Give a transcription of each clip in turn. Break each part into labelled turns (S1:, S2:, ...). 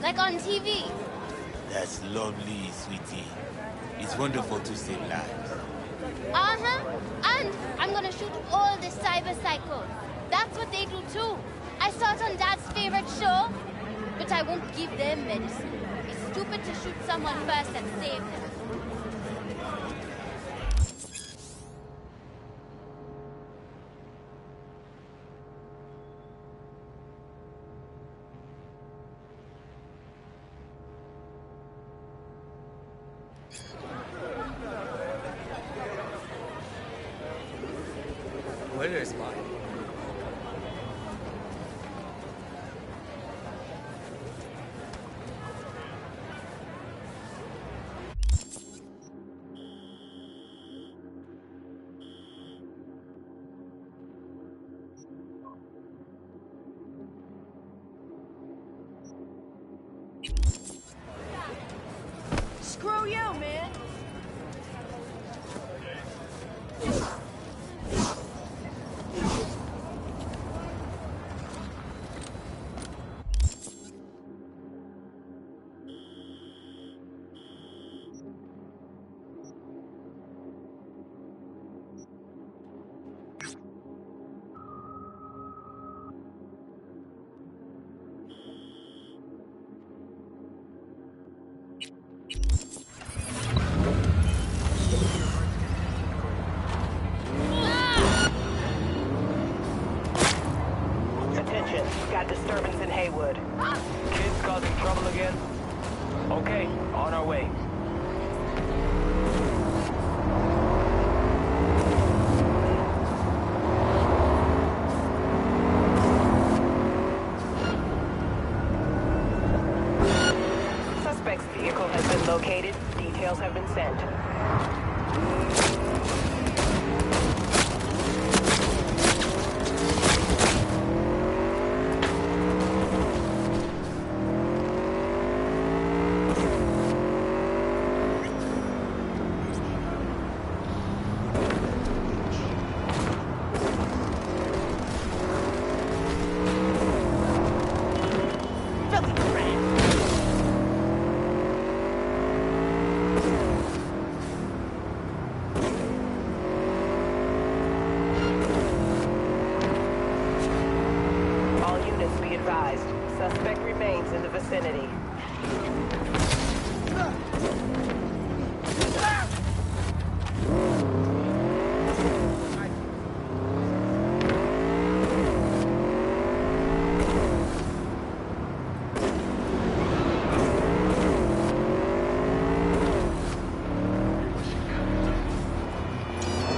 S1: like on TV.
S2: That's lovely, sweetie. It's wonderful to save lives.
S1: Uh-huh. And I'm gonna shoot all the cyber psychos. That's what they do too. I saw it on Dad's favorite show, but I won't give them medicine. It's stupid to shoot someone first and save them.
S3: Where is mine?
S4: Screw you, man!
S5: Got disturbance in Haywood. Kids causing trouble again? Okay, on our way. Suspect's vehicle has been located. Details have been sent. Suspect remains in the vicinity.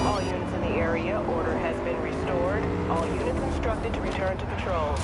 S5: All units in the area, order has been restored. All units instructed to return to patrol.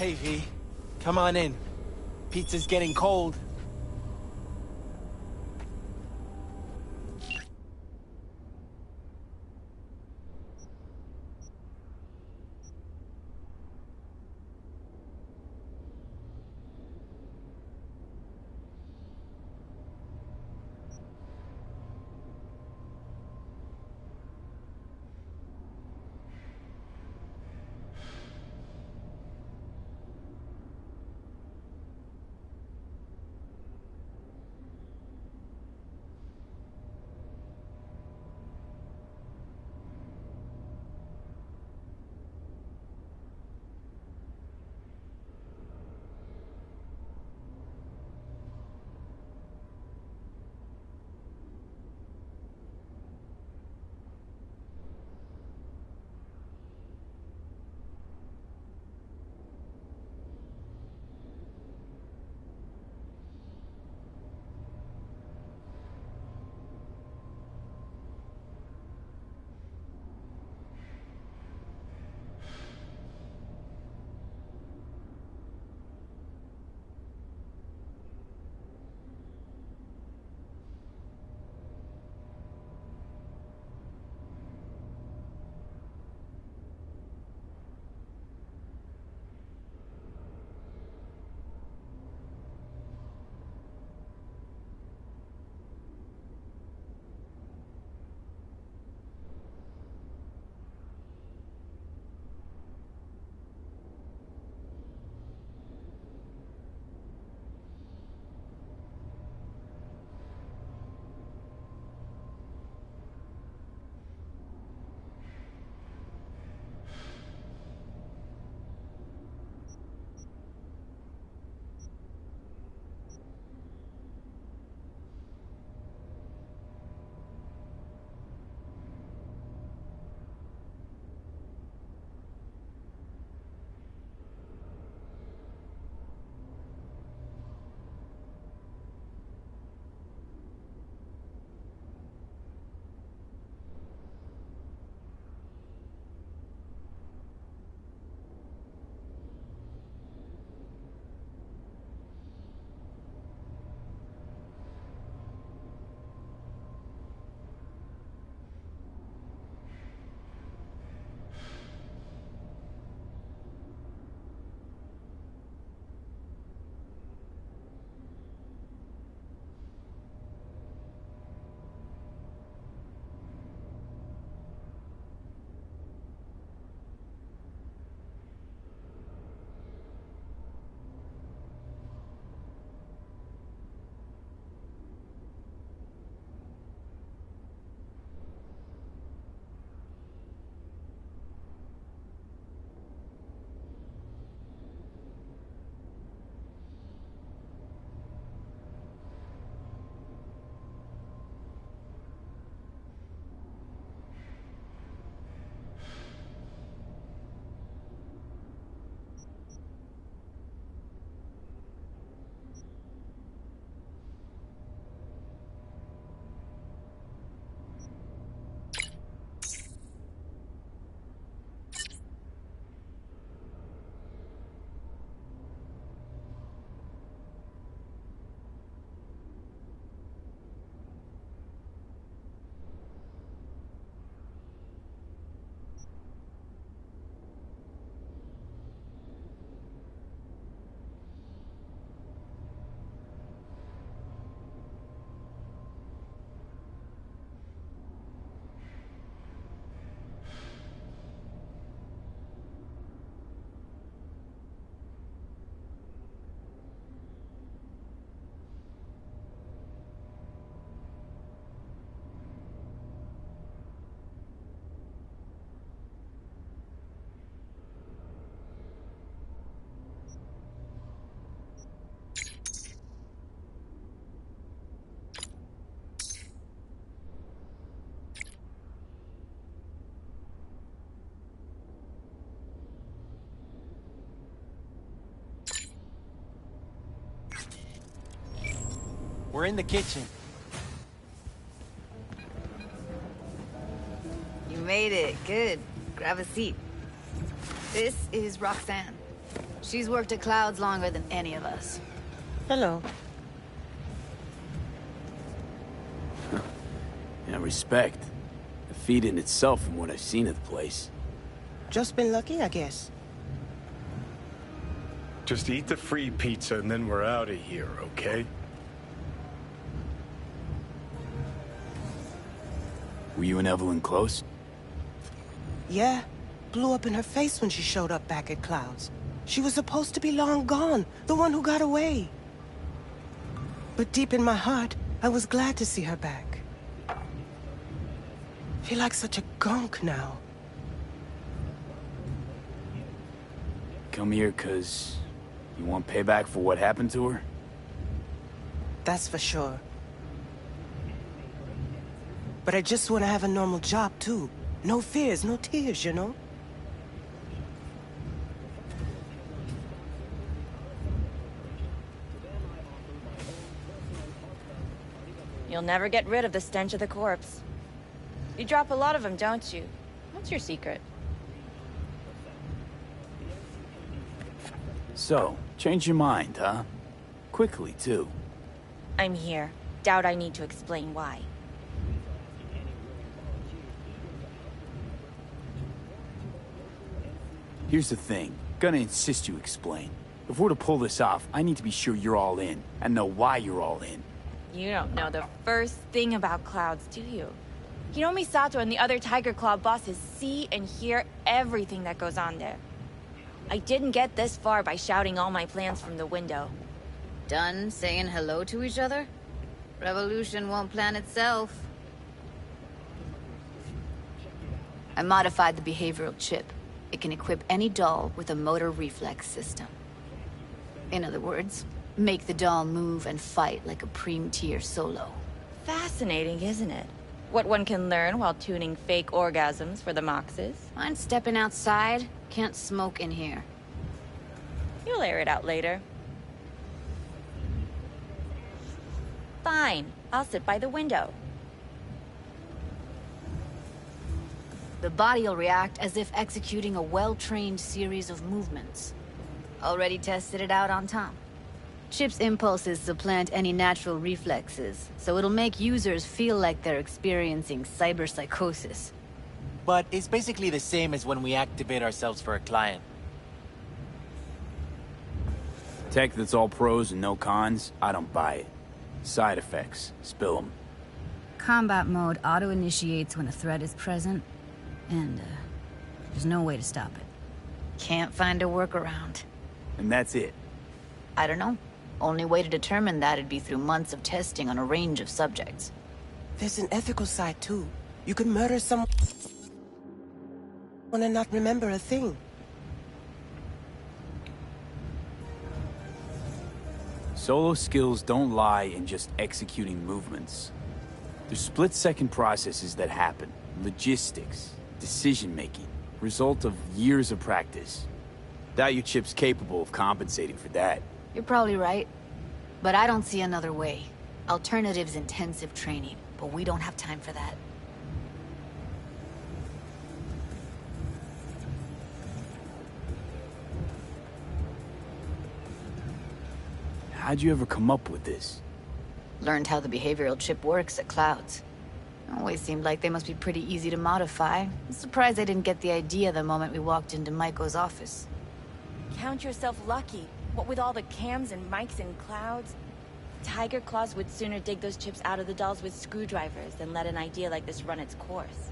S3: Hey, V. Come on in. Pizza's getting cold. We're in the kitchen.
S6: You made it. Good. Grab a seat. This is Roxanne. She's worked at Clouds longer than any of us.
S4: Hello.
S7: Yeah, respect. A feat in itself from what I've seen of the place.
S4: Just been lucky, I guess.
S8: Just eat the free pizza and then we're out of here, okay?
S7: Were you and Evelyn close?
S4: Yeah. Blew up in her face when she showed up back at Clouds. She was supposed to be long gone, the one who got away. But deep in my heart, I was glad to see her back. Feel like such a gunk now.
S7: Come here 'cause you want payback for what happened to her?
S4: That's for sure. But I just want to have a normal job, too. No fears, no tears, you know?
S9: You'll never get rid of the stench of the corpse. You drop a lot of them, don't you? What's your secret?
S7: So, change your mind, huh? Quickly, too.
S9: I'm here. Doubt I need to explain why.
S7: Here's the thing. Gonna insist you explain. If we're to pull this off, I need to be sure you're all in, and know why you're all in.
S9: You don't know the first thing about Clouds, do you? You know Misato and the other Tiger Claw bosses see and hear everything that goes on there. I didn't get this far by shouting all my plans from the window.
S6: Done saying hello to each other? Revolution won't plan itself. I modified the behavioral chip. It can equip any doll with a motor reflex system. In other words, make the doll move and fight like a Prime-tier solo.
S9: Fascinating, isn't it? What one can learn while tuning fake orgasms for the Moxes.
S6: Mind stepping outside? Can't smoke in here.
S9: You'll air it out later. Fine, I'll sit by the window.
S6: The body'll react as if executing a well-trained series of movements. Already tested it out on Tom. Chip's impulses supplant any natural reflexes, so it'll make users feel like they're experiencing cyberpsychosis.
S3: But it's basically the same as when we activate ourselves for a client.
S7: Tech that's all pros and no cons, I don't buy it. Side effects, spill them.
S6: Combat mode auto-initiates when a threat is present, and there's no way to stop it. Can't find a workaround.
S7: And that's it.
S6: I don't know. Only way to determine that'd be through months of testing on a range of subjects.
S4: There's an ethical side, too. You could murder someone and not remember a thing.
S7: Solo skills don't lie in just executing movements. There's split-second processes that happen. Logistics, decision-making, result of years of practice. Doubt your chip's capable of compensating for that.
S6: You're probably right. But I don't see another way. Alternative's intensive training, but we don't have time for that.
S7: How'd you ever come up with this?
S6: Learned how the behavioral chip works at Clouds. Always seemed like they must be pretty easy to modify. I'm surprised I didn't get the idea the moment we walked into Maiko's office.
S9: Count yourself lucky. What with all the cams and mics and Clouds? Tiger Claws would sooner dig those chips out of the dolls with screwdrivers than let an idea like this run its course.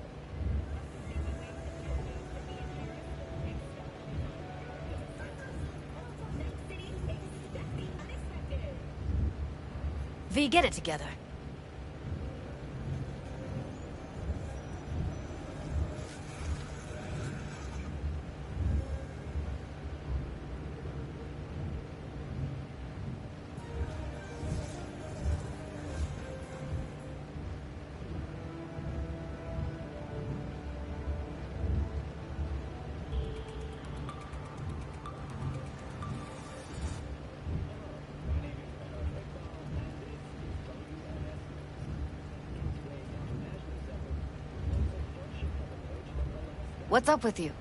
S6: V, get it together. What's up with you?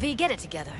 S6: V, get it together.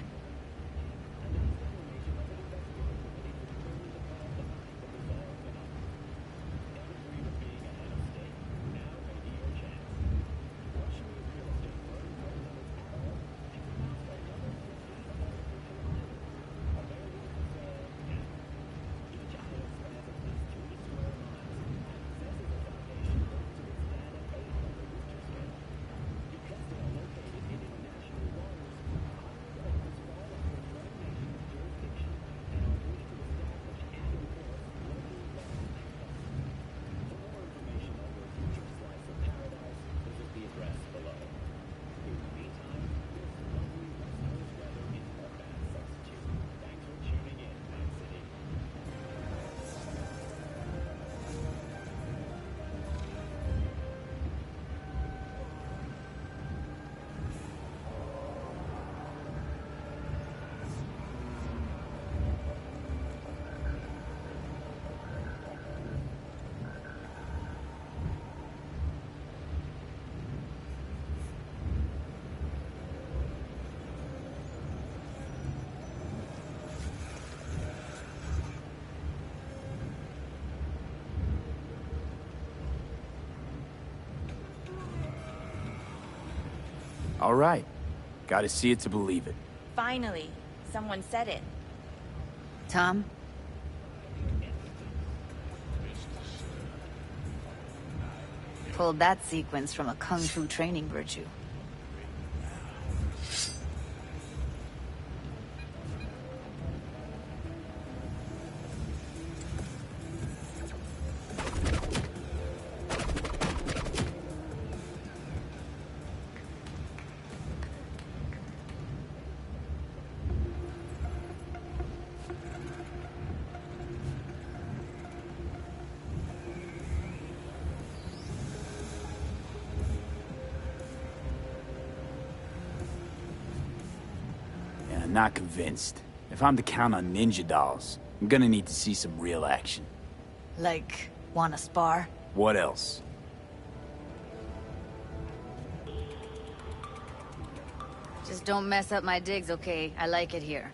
S7: All right. Gotta see it to believe it.
S9: Finally, someone said it.
S6: Tom? Pulled that sequence from a kung fu training virtue.
S7: Not convinced. If I'm to count on ninja dolls, I'm gonna need to see some real action.
S6: Like, wanna spar?
S7: What else?
S6: Just don't mess up my digs, okay? I like it here.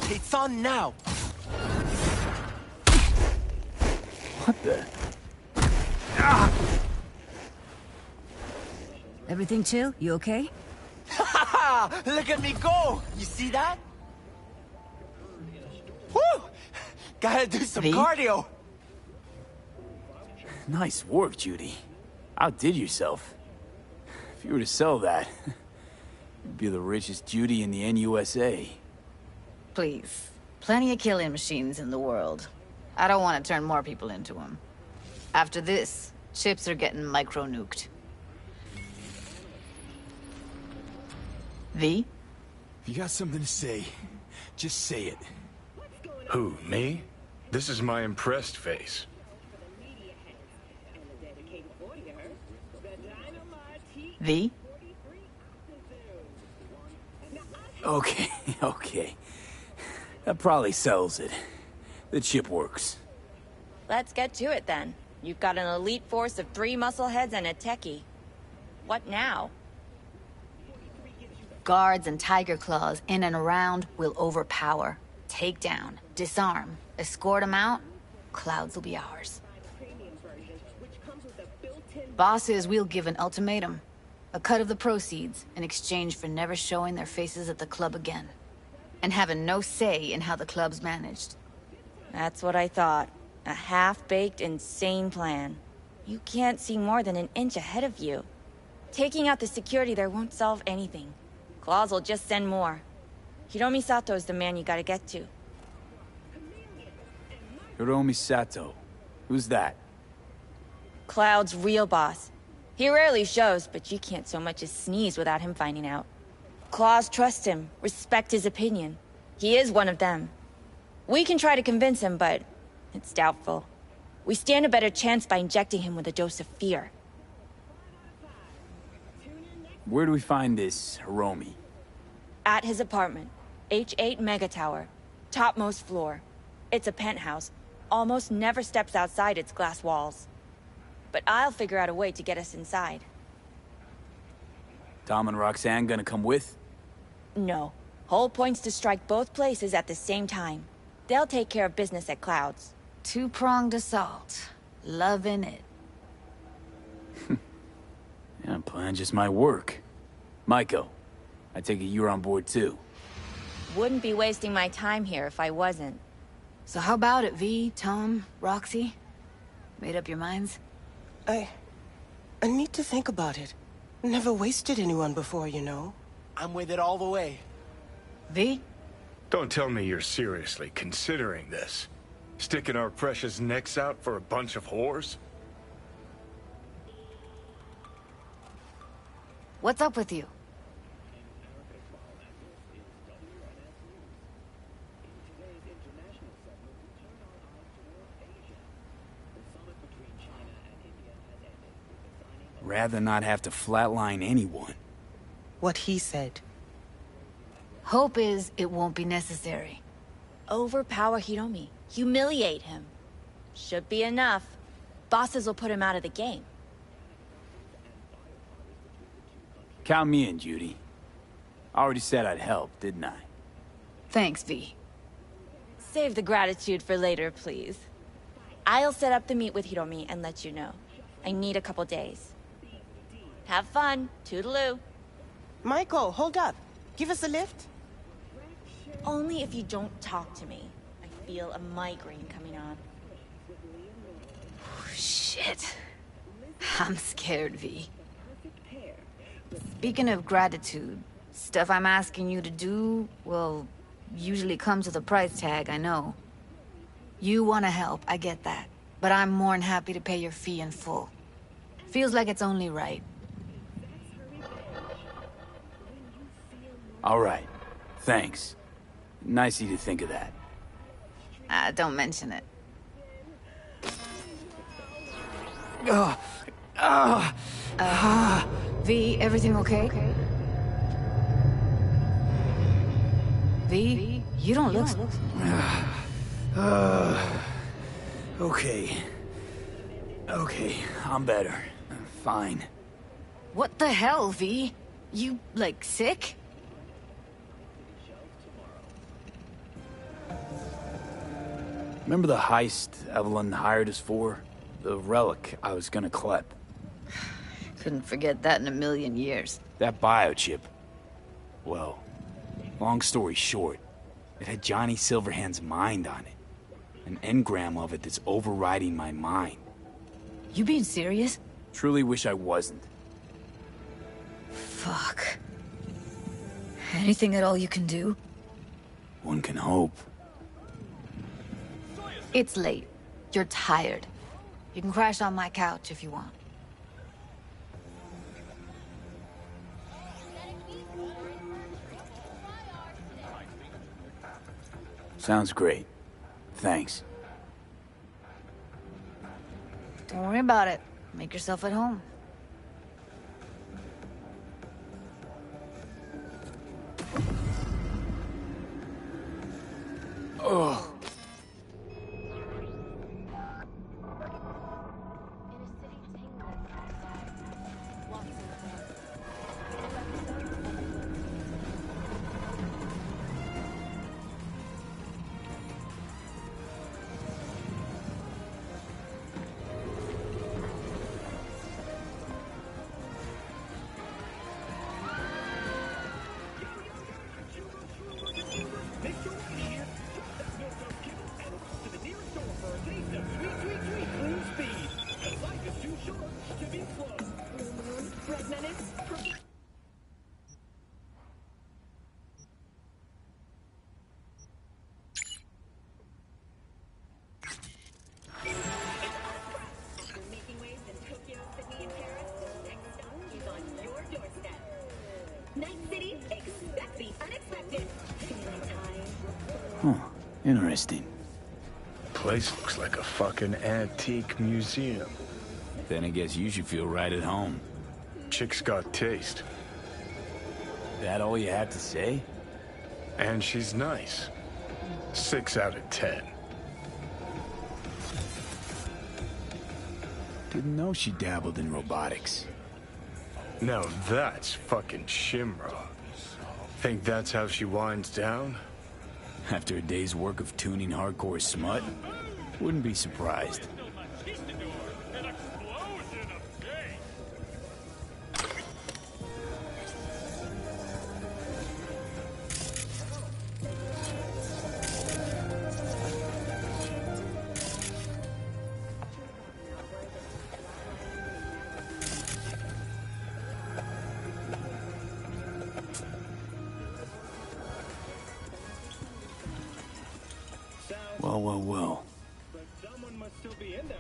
S3: It's on now!
S7: What the?
S6: Everything chill? You okay?
S3: Look at me go! You see that? Woo! Gotta do some cardio!
S7: Nice work, Judy. Outdid yourself. If you were to sell that, you'd be the richest Judy in the NUSA.
S6: Please. Plenty of killing machines in the world. I don't want to turn more people into them. After this, chips are getting micro-nuked. V?
S3: If you got something to say, just say it.
S8: Who, me? This is my impressed face.
S6: V?
S7: Okay, okay. That probably sells it. The chip works.
S9: Let's get to it then. You've got an elite force of 3 muscleheads and a techie. What now?
S6: Guards and tiger claws in and around will overpower. Take down, disarm, escort them out. Clouds will be ours. Bosses, we'll give an ultimatum. A cut of the proceeds in exchange for never showing their faces at the club again. And having no say in how the club's managed.
S9: That's what I thought. A half-baked, insane plan. You can't see more than an inch ahead of you. Taking out the security there won't solve anything. Claws will just send more. Hiromi Sato is the man you gotta get to.
S7: Hiromi Sato. Who's that?
S9: Cloud's real boss. He rarely shows, but you can't so much as sneeze without him finding out. Claws trust him, respect his opinion. He is one of them. We can try to convince him, but it's doubtful. We stand a better chance by injecting him with a dose of fear.
S7: Where do we find this Hiromi?
S9: At his apartment, H8 Mega Tower. Topmost floor. It's a penthouse. Almost never steps outside its glass walls. But I'll figure out a way to get us inside.
S7: Tom and Roxanne gonna come with?
S9: No. Whole point's to strike both places at the same time. They'll take care of business at Clouds.
S6: Two-pronged assault. Loving it.
S7: Yeah, plan just might work. Maiko, I take it you're on board too.
S9: Wouldn't be wasting my time here if I wasn't.
S6: So how about it, V, Tom, Roxy? Made up your minds?
S4: I need to think about it. Never wasted anyone before, you know.
S3: I'm with it all the way.
S6: V?
S8: Don't tell me you're seriously considering this. Sticking our precious necks out for a bunch of whores?
S6: What's up with you?
S7: Rather not have to flatline anyone.
S4: What he said.
S6: Hope is it won't be necessary.
S9: Overpower Hiromi. Humiliate him. Should be enough. Bosses will put him out of the game.
S7: Count me in, Judy. I already said I'd help, didn't I?
S6: Thanks, V.
S9: Save the gratitude for later, please. I'll set up the meet with Hiromi and let you know. I need a couple days. Have fun. Toodaloo.
S4: Michael, hold up. Give us a lift.
S9: Only if you don't talk to me. I feel a migraine coming on.
S6: Shit. I'm scared, V. Speaking of gratitude, stuff I'm asking you to do, well, usually comes with a price tag, I know. You want to help, I get that. But I'm more than happy to pay your fee in full. Feels like it's only right.
S7: All right. Thanks. Nice of you to think of that.
S6: Don't mention it. V, everything okay? V, you don't look...
S7: Okay. Okay, I'm better. Fine.
S6: What the hell, V? You, like, sick?
S7: Remember the heist Evelyn hired us for? The relic I was gonna clep.
S6: Couldn't forget that in a million years.
S7: That biochip. Well, long story short, it had Johnny Silverhand's mind on it. An engram of it that's overriding my mind.
S6: You being serious?
S7: Truly wish I wasn't.
S6: Fuck. Anything at all you can do?
S7: One can hope.
S6: It's late. You're tired. You can crash on my couch if you want.
S7: Sounds great. Thanks.
S6: Don't worry about it. Make yourself at home.
S7: Ugh. Huh. Interesting.
S8: Place looks like a fucking antique museum.
S7: Then I guess you should feel right at home.
S8: Chick's got taste.
S7: That all you have to say?
S8: And she's nice. 6 out of 10.
S7: Didn't know she dabbled in robotics.
S8: Now that's fucking Shimra. Think that's how she winds down?
S7: After a day's work of tuning hardcore smut? Wouldn't be surprised. Well.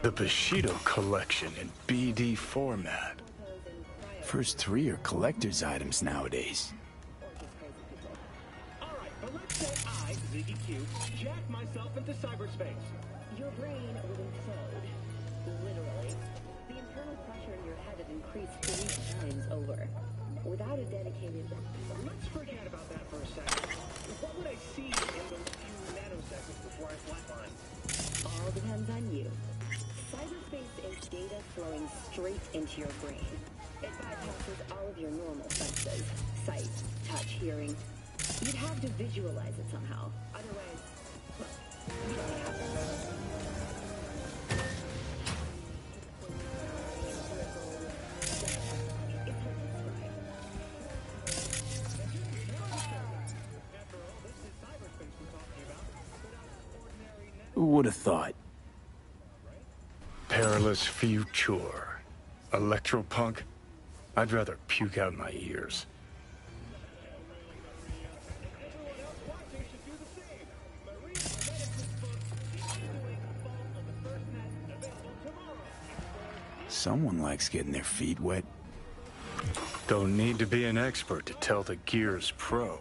S8: The Bushido collection in BD format.
S7: First 3 are collector's items nowadays.
S10: Alright, but let's say I, Ziggy Q, jack myself into cyberspace.
S11: Your brain would implode. Literally. The internal pressure in your head would increase 3 times over. Without a dedicated...
S10: Let's forget about that for a second. What would I see in those few nanoseconds before I flatline?
S11: All depends on you. Cyberspace is data flowing straight into your brain. It bypasses all of your normal senses. Sight, touch, hearing. You'd have to visualize it somehow. Otherwise, well, you don't have it.
S7: Who would have thought?
S8: Perilous future. Electropunk? I'd rather puke out my ears.
S7: Someone likes getting their feet wet.
S8: Don't need to be an expert to tell the Gears pro.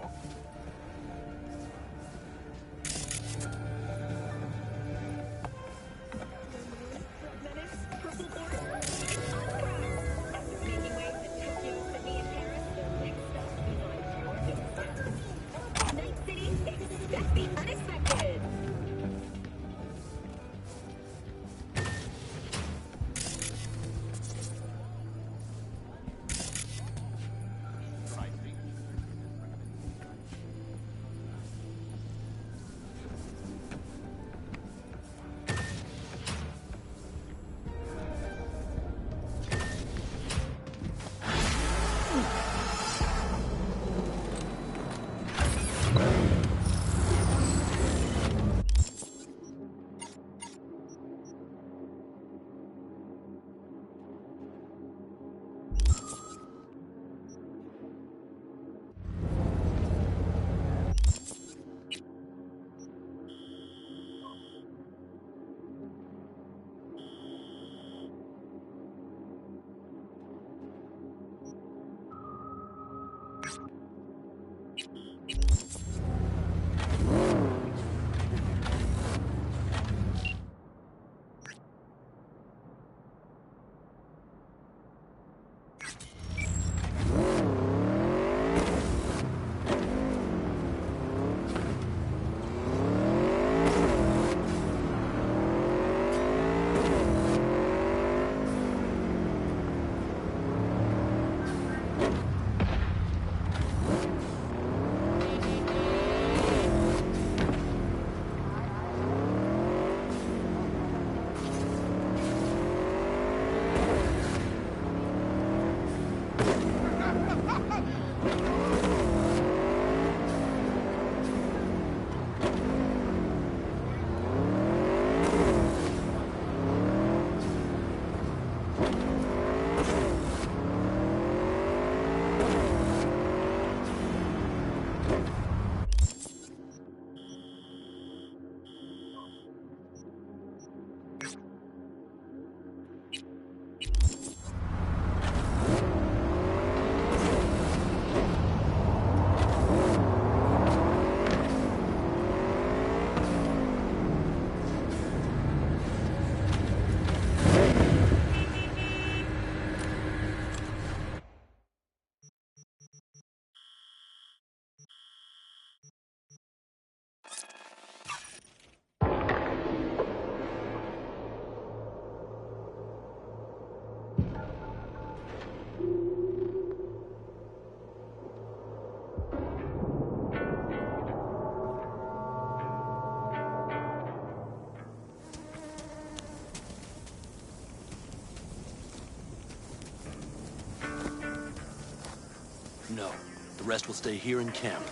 S12: No. The rest will stay here in camp.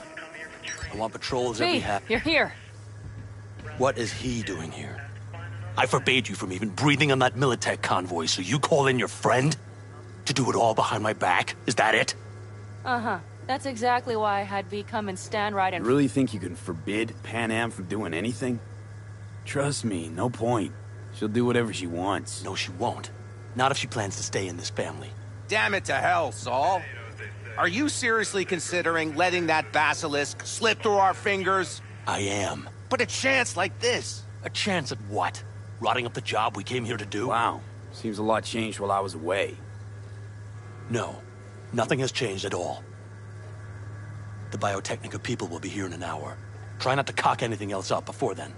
S12: I want patrols every half...
S6: You're here.
S12: What is he doing here? I forbade you from even breathing on that Militech convoy, so you call in your friend? To do it all behind my back? Is that it?
S13: Uh-huh. That's exactly why I had V come and stand right in...
S7: You really think you can forbid Pan Am from doing anything? Trust me, no point. She'll do whatever she wants.
S12: No, she won't. Not if she plans to stay in this family.
S14: Damn it to hell, Saul. Are you seriously considering letting that basilisk slip through our fingers?
S12: I am.
S14: But a chance like this?
S12: A chance at what? Rotting up the job we came here to do?
S7: Wow. Seems a lot changed while I was away.
S12: No. Nothing has changed at all. The Biotechnica people will be here in an hour. Try not to cock anything else up before then.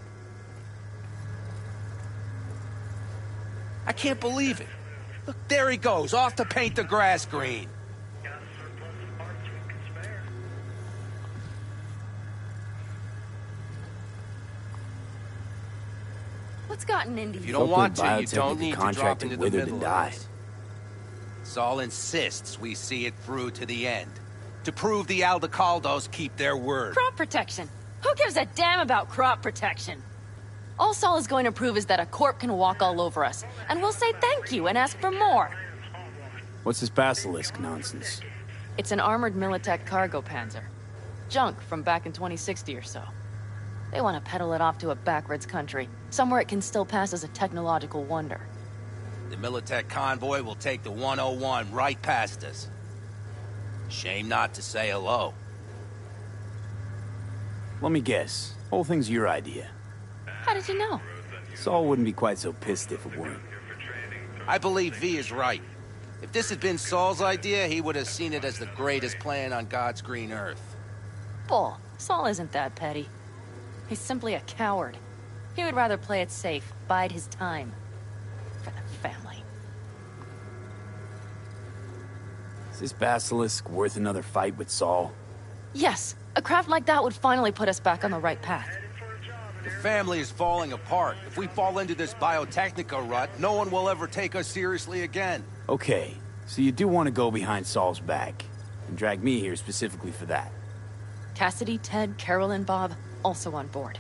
S14: I can't believe it. Look, there he goes, off to paint the grass green.
S13: What's gotten into you?
S14: If you don't want to, you
S7: Biotechnica
S14: don't need to drop
S7: contracted
S14: into the
S7: withered
S14: middle
S7: and
S14: of
S7: died.
S14: this. Saul insists we see it through to the end. To prove the Aldecaldos keep their word.
S13: Crop protection. Who gives a damn about crop protection? All Saul is going to prove is that a corp can walk all over us, and we'll say thank you and ask for more.
S7: What's this basilisk nonsense?
S13: It's an armored Militech cargo panzer. Junk from back in 2060 or so. They want to peddle it off to a backwards country, somewhere it can still pass as a technological wonder.
S14: The Militech convoy will take the 101 right past us. Shame not to say hello.
S7: Let me guess. Whole thing's your idea.
S13: How did you know?
S7: Saul wouldn't be quite so pissed if it weren't.
S14: I believe V is right. If this had been Saul's idea, he would have seen it as the greatest plan on God's green earth.
S13: Bull. Saul isn't that petty. He's simply a coward. He would rather play it safe, bide his time. For the family.
S7: Is this basilisk worth another fight with Saul?
S13: Yes, a craft like that would finally put us back on the right path.
S14: The family is falling apart. If we fall into this Biotechnica rut, no one will ever take us seriously again.
S7: Okay, so you do want to go behind Saul's back, and drag me here specifically for that.
S13: Cassidy, Ted, Carolyn, Bob, also on board.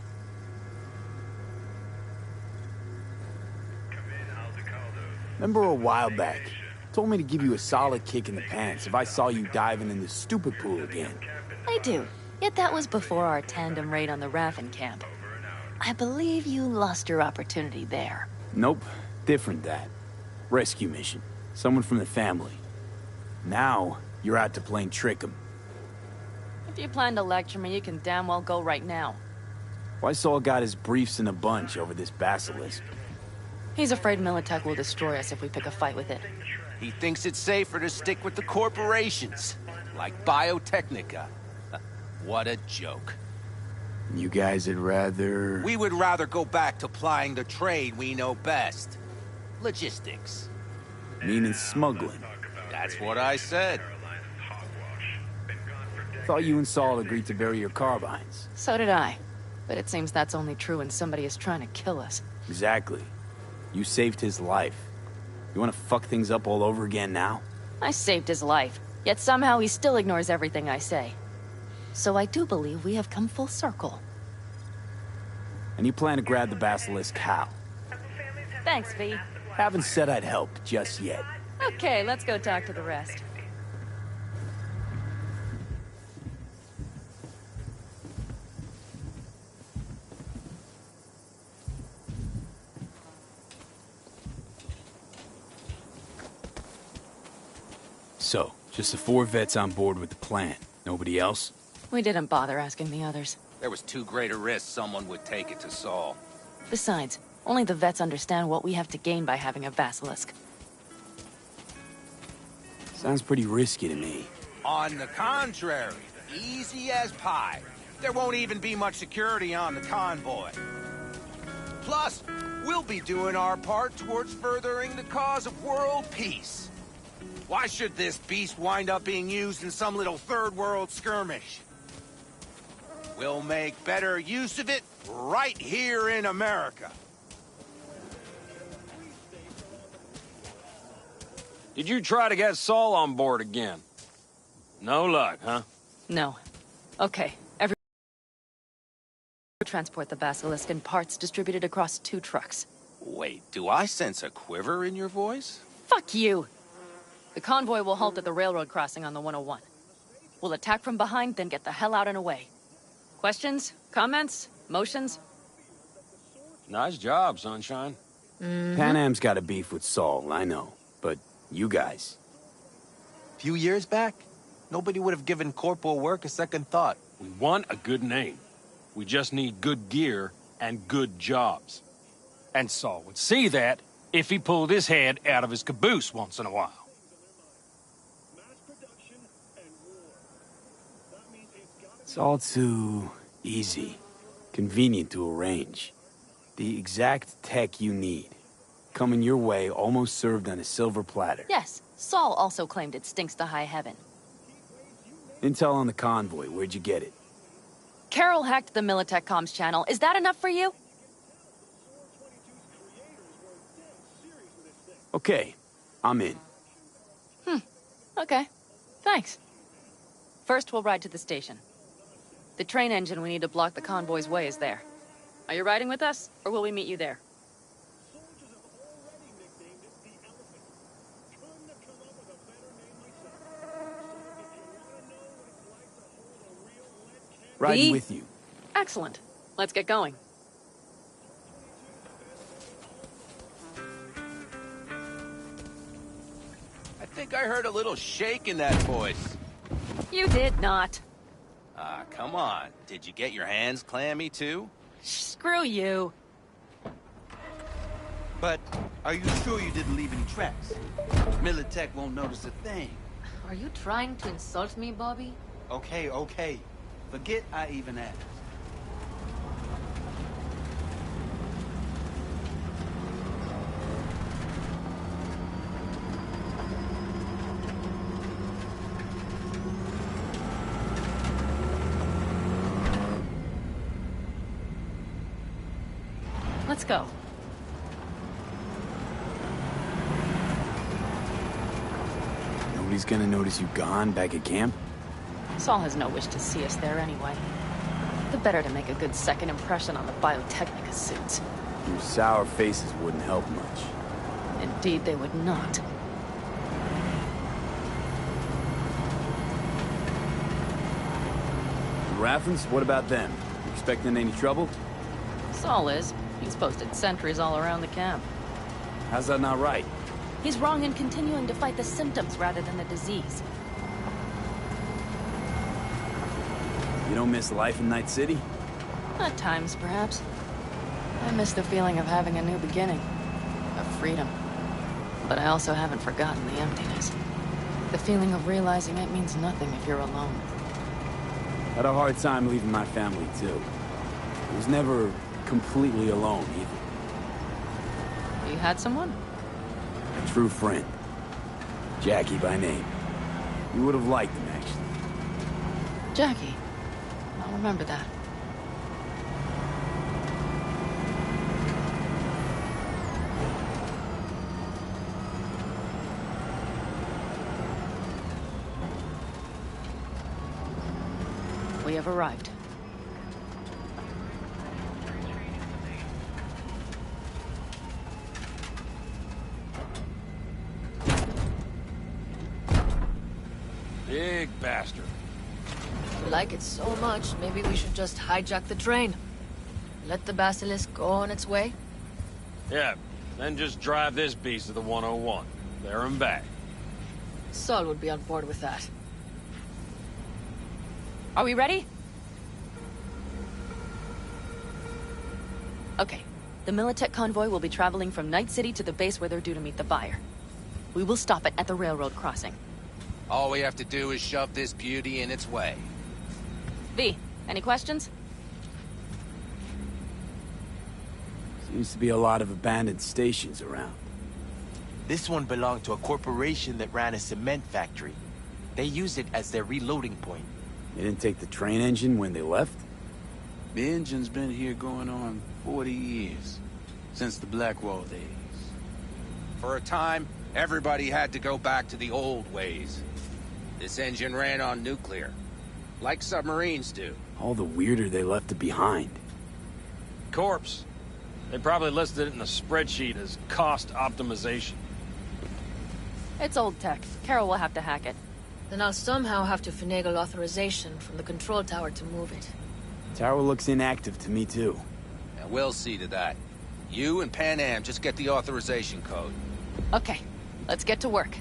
S7: Remember a while back, told me to give you a solid kick in the pants if I saw you diving in this stupid pool again.
S13: I do. Yet that was before our tandem raid on the Raffin camp. I believe you lost your opportunity there.
S7: Nope, different that. Rescue mission. Someone from the family. Now, you're out to plain trick 'em.
S13: If you plan to lecture me, you can damn well go right now.
S7: Why Saul got his briefs in a bunch over this basilisk?
S13: He's afraid Militech will destroy us if we pick a fight with it.
S14: He thinks it's safer to stick with the corporations, like Biotechnica. What a joke.
S7: You guys would rather...
S14: We would rather go back to plying the trade we know best. Logistics.
S7: Meaning smuggling.
S14: That's what I said.
S7: Thought you and Saul agreed to bury your carbines.
S13: So did I. But it seems that's only true when somebody is trying to kill us.
S7: Exactly. You saved his life. You want to fuck things up all over again now?
S13: I saved his life, yet somehow he still ignores everything I say. So I do believe we have come full circle.
S7: And you plan to grab the basilisk how?
S13: Thanks, V.
S7: Haven't said I'd help just yet.
S13: Okay, let's go talk to the rest.
S7: So, just the 4 vets on board with the plan. Nobody else?
S13: We didn't bother asking the others.
S14: There was too great a risk someone would take it to Saul.
S13: Besides, only the vets understand what we have to gain by having a basilisk.
S7: Sounds pretty risky to me.
S14: On the contrary, easy as pie. There won't even be much security on the convoy. Plus, we'll be doing our part towards furthering the cause of world peace. Why should this beast wind up being used in some little third world skirmish? We'll make better use of it right here in America.
S15: Did you try to get Saul on board again? No luck, huh?
S13: No. Okay, transport the Basilisk in parts distributed across 2 trucks.
S14: Wait, do I sense a quiver in your voice?
S13: Fuck you! The convoy will halt at the railroad crossing on the 101. We'll attack from behind, then get the hell out and away. Questions? Comments? Motions?
S15: Nice job, Sunshine.
S7: Pan Am's got a beef with Saul, I know. But you guys...
S16: Few years back, nobody would have given corporal work a second thought.
S15: We want a good name. We just need good gear and good jobs. And Saul would see that if he pulled his head out of his caboose once in a while.
S7: It's all too easy. Convenient to arrange. The exact tech you need. Coming your way, almost served on a silver platter.
S13: Yes, Saul also claimed it stinks to high heaven.
S7: Intel on the convoy, where'd you get it?
S13: Carol hacked the Militech comms channel. Is that enough for you?
S7: Okay, I'm in.
S13: Okay. Thanks. First, we'll ride to the station. The train engine we need to block the convoy's way is there. Are you riding with us, or will we meet you there?
S7: Riding with you.
S13: Excellent. Let's get going.
S14: I think I heard a little shake in that voice.
S13: You did not.
S14: Ah, come on. Did you get your hands clammy, too?
S13: Screw you.
S17: But are you sure you didn't leave any tracks? Militech won't notice a thing.
S6: Are you trying to insult me, Bobby?
S17: Okay, okay. Forget I even asked.
S13: Let's go.
S7: Nobody's gonna notice you gone back at camp?
S13: Saul has no wish to see us there anyway. The better to make a good second impression on the Biotechnica suits.
S7: Your sour faces wouldn't help much.
S13: Indeed, they would not.
S7: The Raffens, what about them? You expecting any trouble?
S13: Saul is. He's posted sentries all around the camp.
S7: How's that not right?
S13: He's wrong in continuing to fight the symptoms rather than the disease.
S7: You don't miss life in Night City?
S13: At times, perhaps. I miss the feeling of having a new beginning. Of freedom. But I also haven't forgotten the emptiness. The feeling of realizing it means nothing if you're alone.
S7: Had a hard time leaving my family, too. I was never completely alone, either.
S13: You had someone?
S7: A true friend. Jackie by name. You would have liked him, actually.
S13: Jackie. I'll remember that. We have arrived.
S15: Big bastard.
S6: You like it so much, maybe we should just hijack the train. Let the Basilisk go on its way?
S15: Yeah, then just drive this beast to the 101. There and back.
S6: Saul would be on board with that.
S13: Are we ready? Okay. The Militech convoy will be traveling from Night City to the base where they're due to meet the buyer. We will stop it at the railroad crossing.
S14: All we have to do is shove this beauty in its way.
S13: V, any questions?
S7: Seems to be a lot of abandoned stations around.
S16: This one belonged to a corporation that ran a cement factory. They used it as their reloading point.
S7: They didn't take the train engine when they left?
S17: The engine's been here going on 40 years. Since the Blackwall days.
S14: For a time, everybody had to go back to the old ways. This engine ran on nuclear, like submarines do.
S7: All the weirder they left it behind.
S15: Corpse. They probably listed it in the spreadsheet as cost optimization.
S13: It's old tech. Carol will have to hack it. Then I'll somehow have to finagle authorization from the control tower to move it.
S7: Tower looks inactive to me, too.
S14: And we'll see to that. You and Pan Am just get the authorization code.
S13: Okay, let's get to work.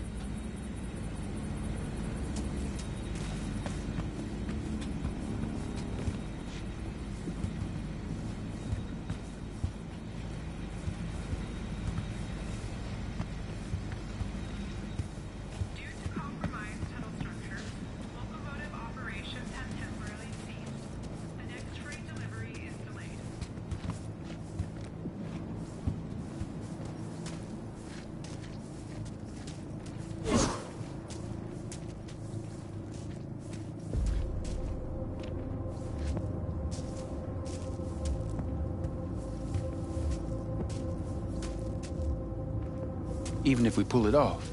S17: Even if we pull it off,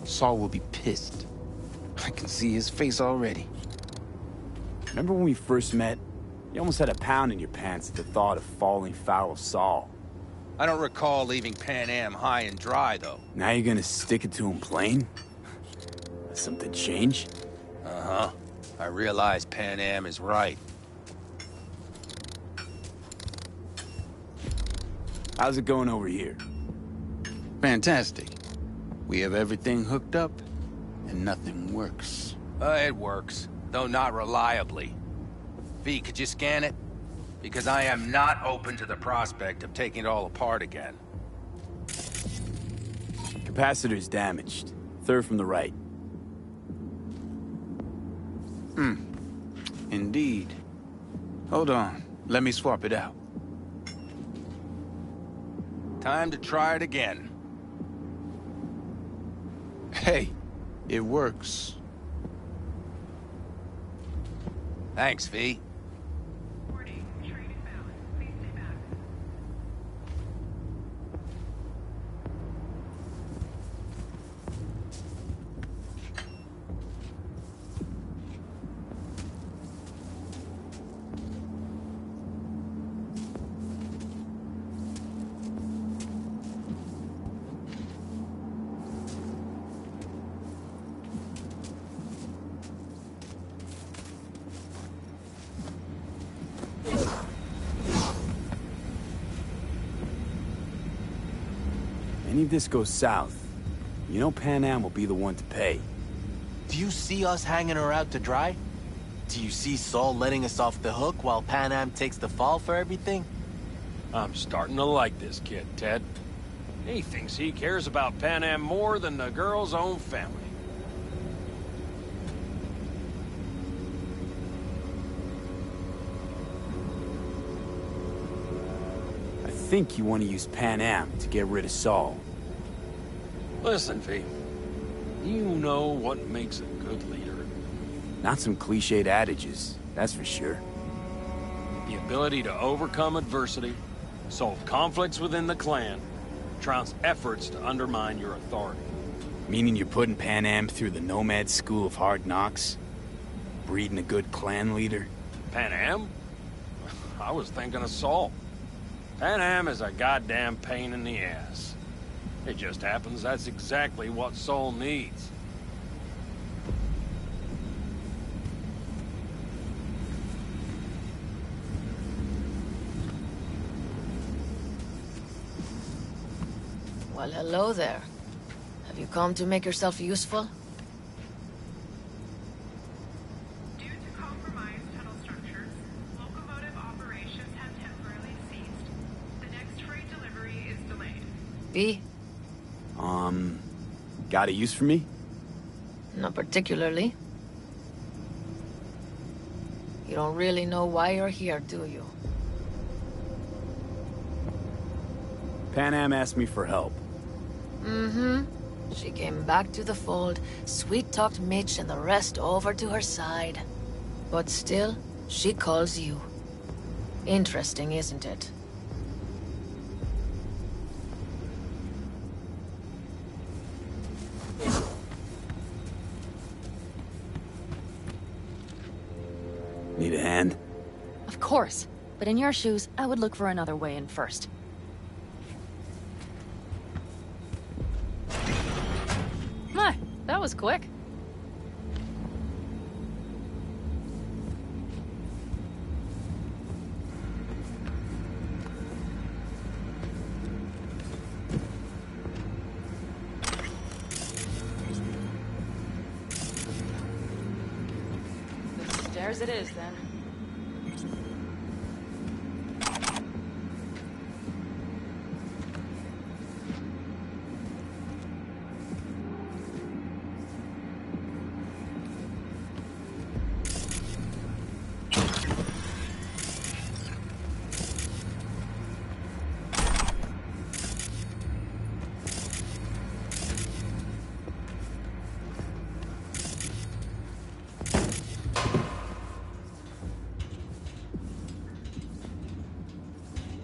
S17: Saul will be pissed. I can see his face already.
S7: Remember when we first met? You almost had a pound in your pants at the thought of falling foul of Saul.
S14: I don't recall leaving Pan Am high and dry, though.
S7: Now you're gonna stick it to him plain? Has something changed?
S14: Uh-huh. I realize Pan Am is right.
S7: How's it going over here?
S17: Fantastic. We have everything hooked up, and nothing works.
S14: It works, though not reliably. V, could you scan it? Because I am not open to the prospect of taking it all apart again.
S7: Capacitor's damaged. Third from the right.
S17: Indeed. Hold on. Let me swap it out.
S14: Time to try it again.
S17: Hey, it works.
S14: Thanks, V.
S7: Any of this goes south, you know Pan Am will be the one to pay.
S16: Do you see us hanging her out to dry? Do you see Saul letting us off the hook while Pan Am takes the fall for everything?
S15: I'm starting to like this kid, Ted. He thinks he cares about Pan Am more than the girl's own family.
S7: I think you want to use Pan Am to get rid of Saul.
S15: Listen, V. You know what makes a good leader.
S7: Not some cliched adages, that's for sure.
S15: The ability to overcome adversity, solve conflicts within the clan, trounce efforts to undermine your authority.
S7: Meaning you're putting Pan Am through the Nomad School of Hard Knocks? Breeding a good clan leader?
S15: Pan Am? I was thinking of Saul. Pan Am is a goddamn pain in the ass. It just happens that's exactly what Saul needs.
S13: Well, hello there. Have you come to make yourself useful?
S18: Due to compromised tunnel structures, locomotive operations have temporarily ceased. The next freight delivery is delayed.
S13: B?
S7: Got a use for me?
S13: Not particularly. You don't really know why you're here, do you?
S7: Pan Am asked me for help.
S13: Mm-hmm. She came back to the fold, sweet-talked Mitch and the rest over to her side. But still, she calls you. Interesting, isn't it?
S7: Need a hand?
S13: Of course. But in your shoes, I would look for another way in first. My, that was quick. The stairs it is, then.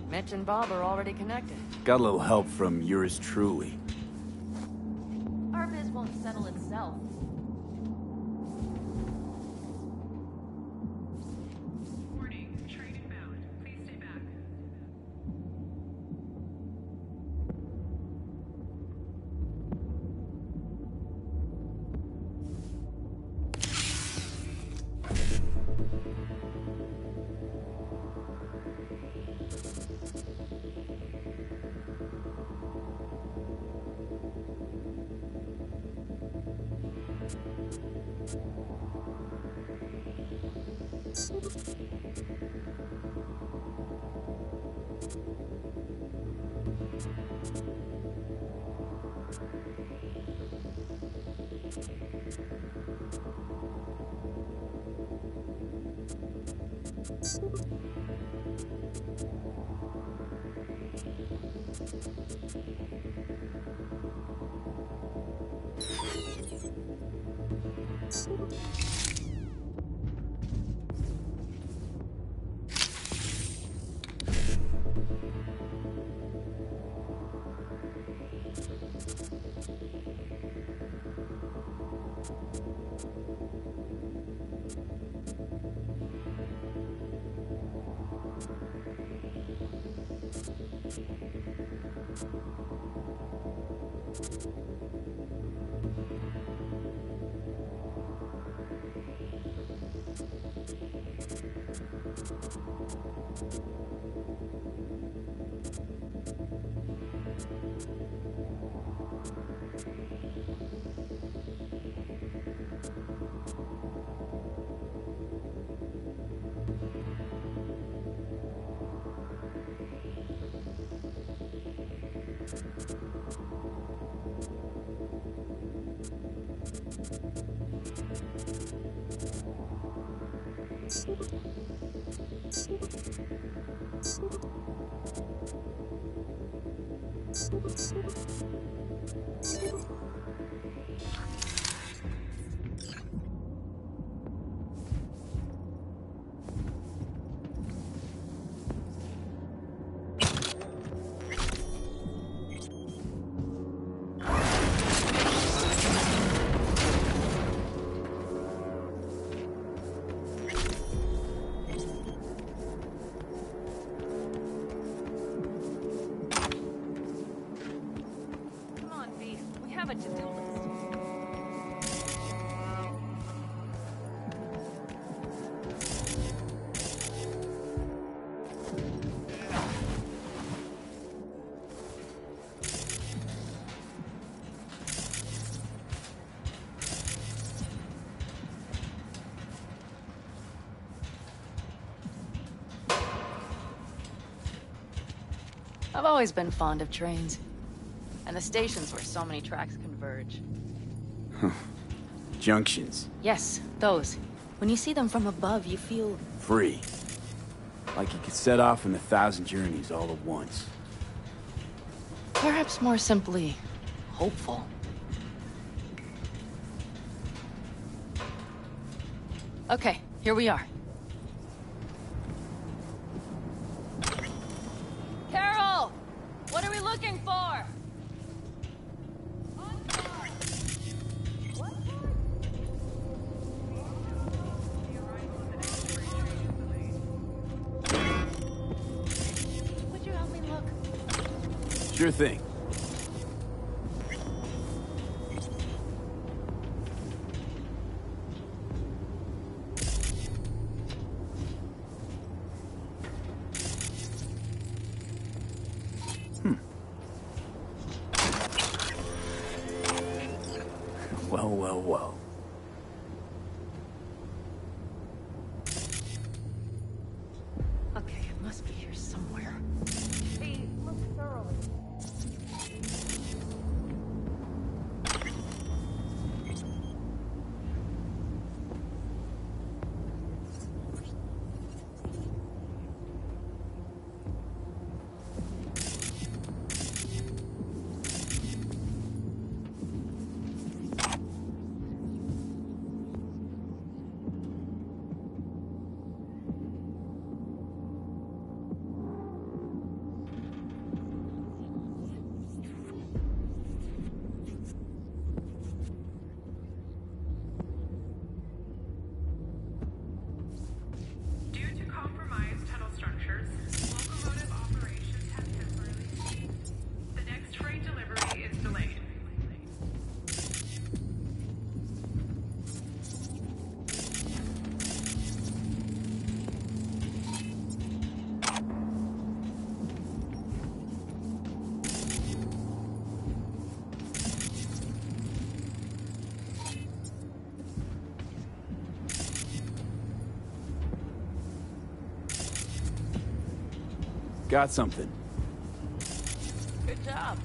S13: Mitch and Bob are already connected.
S7: Got a little help from yours truly.
S13: Our biz won't settle itself.
S18: Warning, train inbound. Please stay back.
S13: I've always been fond of trains. And the stations where so many tracks converge.
S7: Junctions.
S13: Yes, those. When you see them from above, you feel...
S7: Free. Like you could set off on 1,000 journeys all at once.
S13: Perhaps more simply, hopeful. Okay, here we are.
S6: Carol! What are we looking for?
S7: Sure thing. Well.
S13: Okay, it must be here somewhere.
S5: Hey, look thoroughly.
S18: Due to compromised tunnel structures, locomotive operations have temporarily ceased. The next freight delivery is delayed.
S7: Got something.
S5: Good job.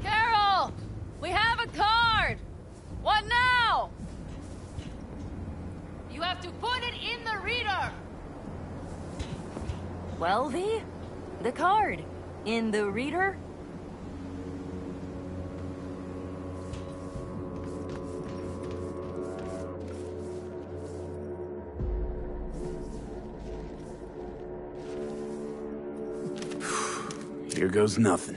S6: Carol! We have a card! What now? You have to put it in the reader!
S13: Well, V? The card. In the reader?
S7: Here goes nothing.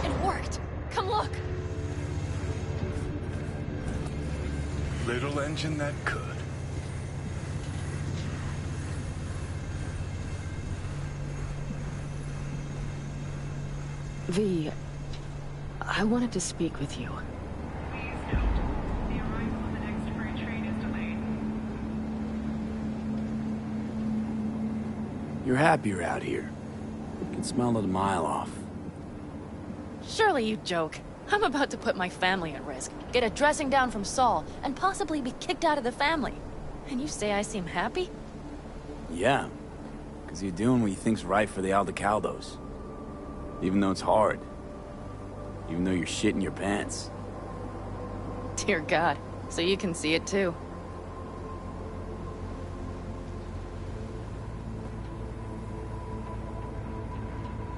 S6: It worked! Come look!
S8: Little engine that could.
S13: V, I wanted to speak with you.
S18: Please note, the arrival of the next freight train is delayed.
S7: You're happier out here. You can smell it a mile off.
S6: Surely you joke. I'm about to put my family at risk, get a dressing down from Saul, and possibly be kicked out of the family. And you say I seem happy?
S7: Yeah, because you're doing what you think's right for the Aldecaldos. Even though it's hard. Even though you're shitting your pants.
S6: Dear God, so you can see it too.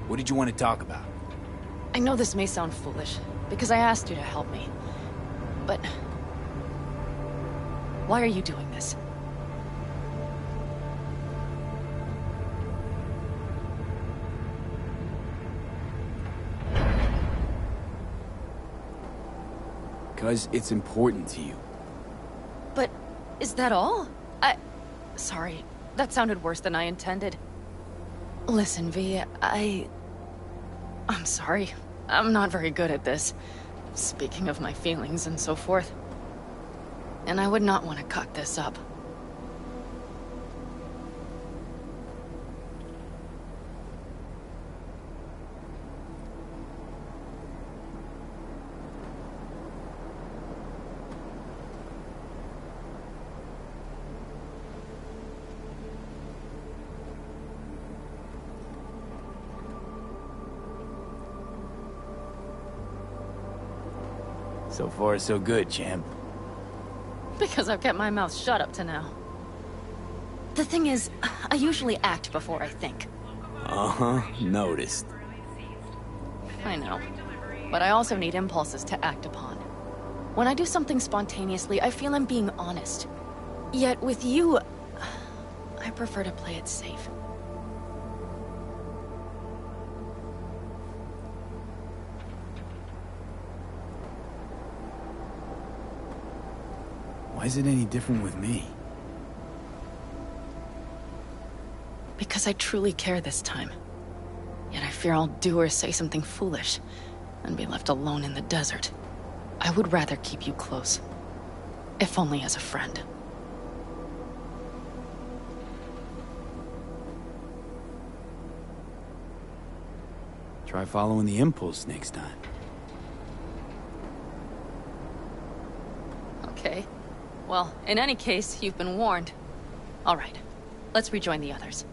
S7: What did you want to talk about?
S6: I know this may sound foolish, because I asked you to help me. But... why are you doing this?
S7: Because it's important to you.
S6: But is that all? Sorry, that sounded worse than I intended. Listen, V, I'm sorry. I'm not very good at this. Speaking of my feelings and so forth. And I would not want to cock this up.
S7: So far, so good, champ.
S6: Because I've kept my mouth shut up to now. The thing is, I usually act before I think.
S7: Uh-huh, noticed.
S6: I know. But I also need impulses to act upon. When I do something spontaneously, I feel I'm being honest. Yet with you, I prefer to play it safe.
S7: Why is it any different with me?
S13: Because I truly care this time. Yet I fear I'll do or say something foolish, and be left alone in the desert. I would rather keep you close. If only as a friend.
S7: Try following the impulse next time.
S13: Okay. Well, in any case, you've been warned. All right. Let's rejoin the others.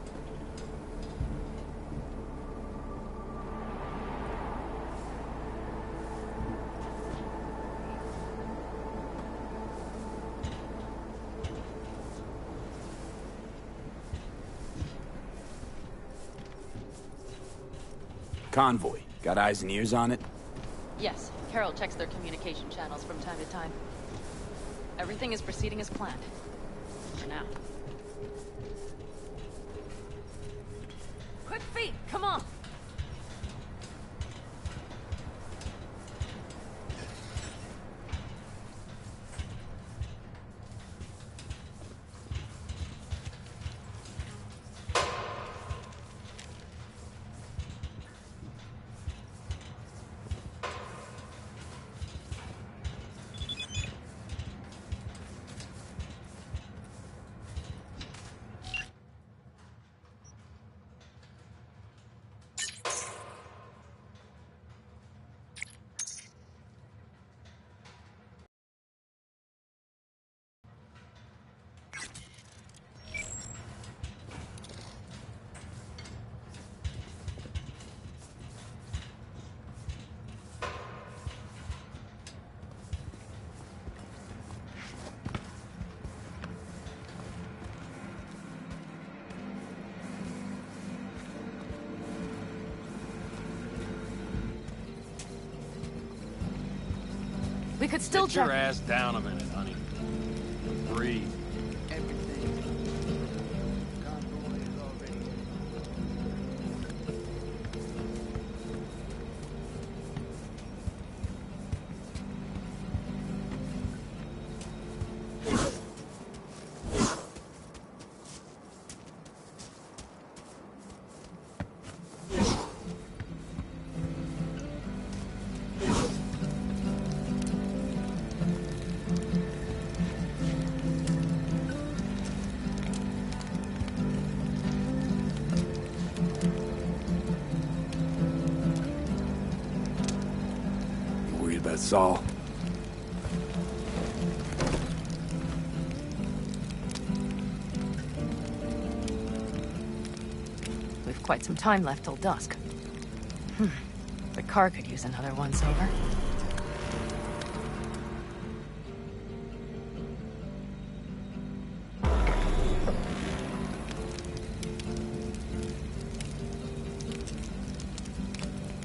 S7: Convoy. Got eyes and ears on it?
S13: Yes, Carol checks their communication channels from time to time. Everything is proceeding as planned. For now. Quick feet, come on! We could still
S15: Get your ass down a minute, honey. Breathe.
S7: That's all.
S13: We've quite some time left till dusk. The car could use another once-over.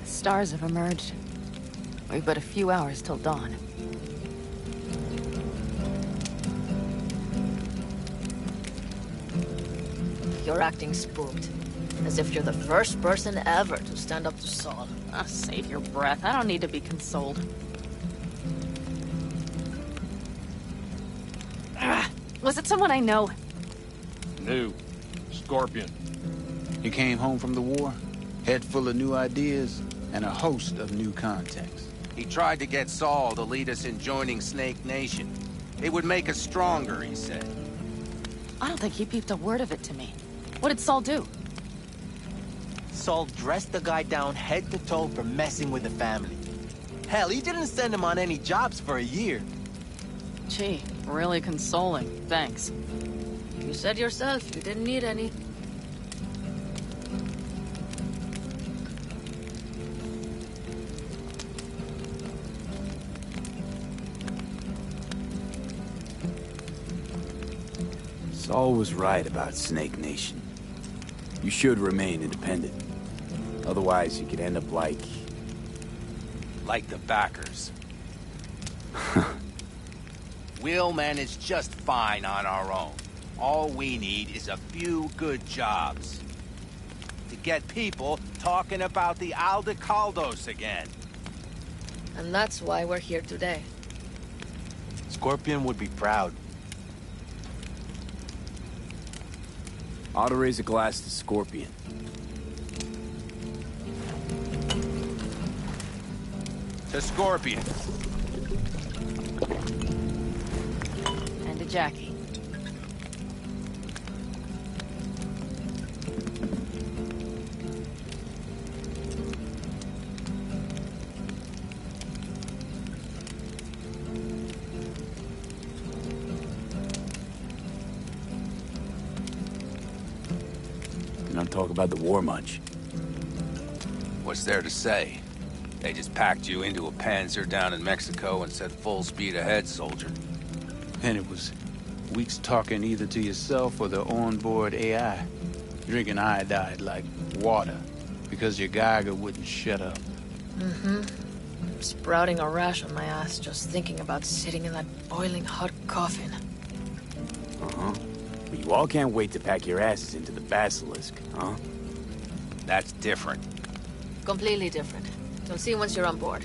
S13: The stars have emerged. We've but a few hours till dawn.
S19: You're acting spooked. As if you're the first person ever to stand up to Saul.
S13: Save your breath. I don't need to be consoled. Was it someone I know?
S15: New. Scorpion.
S17: You came home from the war, head full of new ideas, and a host of new contacts.
S14: He tried to get Saul to lead us in joining Snake Nation. It would make us stronger, he said.
S13: I don't think he peeped a word of it to me. What did Saul do?
S16: Saul dressed the guy down head to toe for messing with the family. Hell, he didn't send him on any jobs for a year.
S13: Gee, really consoling. Thanks.
S19: You said yourself you didn't need any.
S7: Saul was right about Snake Nation. You should remain independent. Otherwise, you could end up like
S14: the backers. We'll manage just fine on our own. All we need is a few good jobs. To get people talking about the Aldecaldos again.
S19: And that's why we're here today.
S16: Scorpion would be proud.
S7: Ought to raise a glass to Scorpion.
S14: To Scorpion.
S13: And to Jackie.
S7: You don't talk about the war much.
S14: What's there to say? They just packed you into a Panzer down in Mexico and said full speed ahead, soldier.
S17: And it was weeks talking either to yourself or the onboard AI. Drinking iodide like water because your Geiger wouldn't shut up.
S19: Mm-hmm. Sprouting a rash on my ass just thinking about sitting in that boiling hot coffin.
S7: Uh-huh. But you all can't wait to pack your asses into the Basilisk, huh?
S14: That's different.
S19: Completely different. You'll see once you're on board.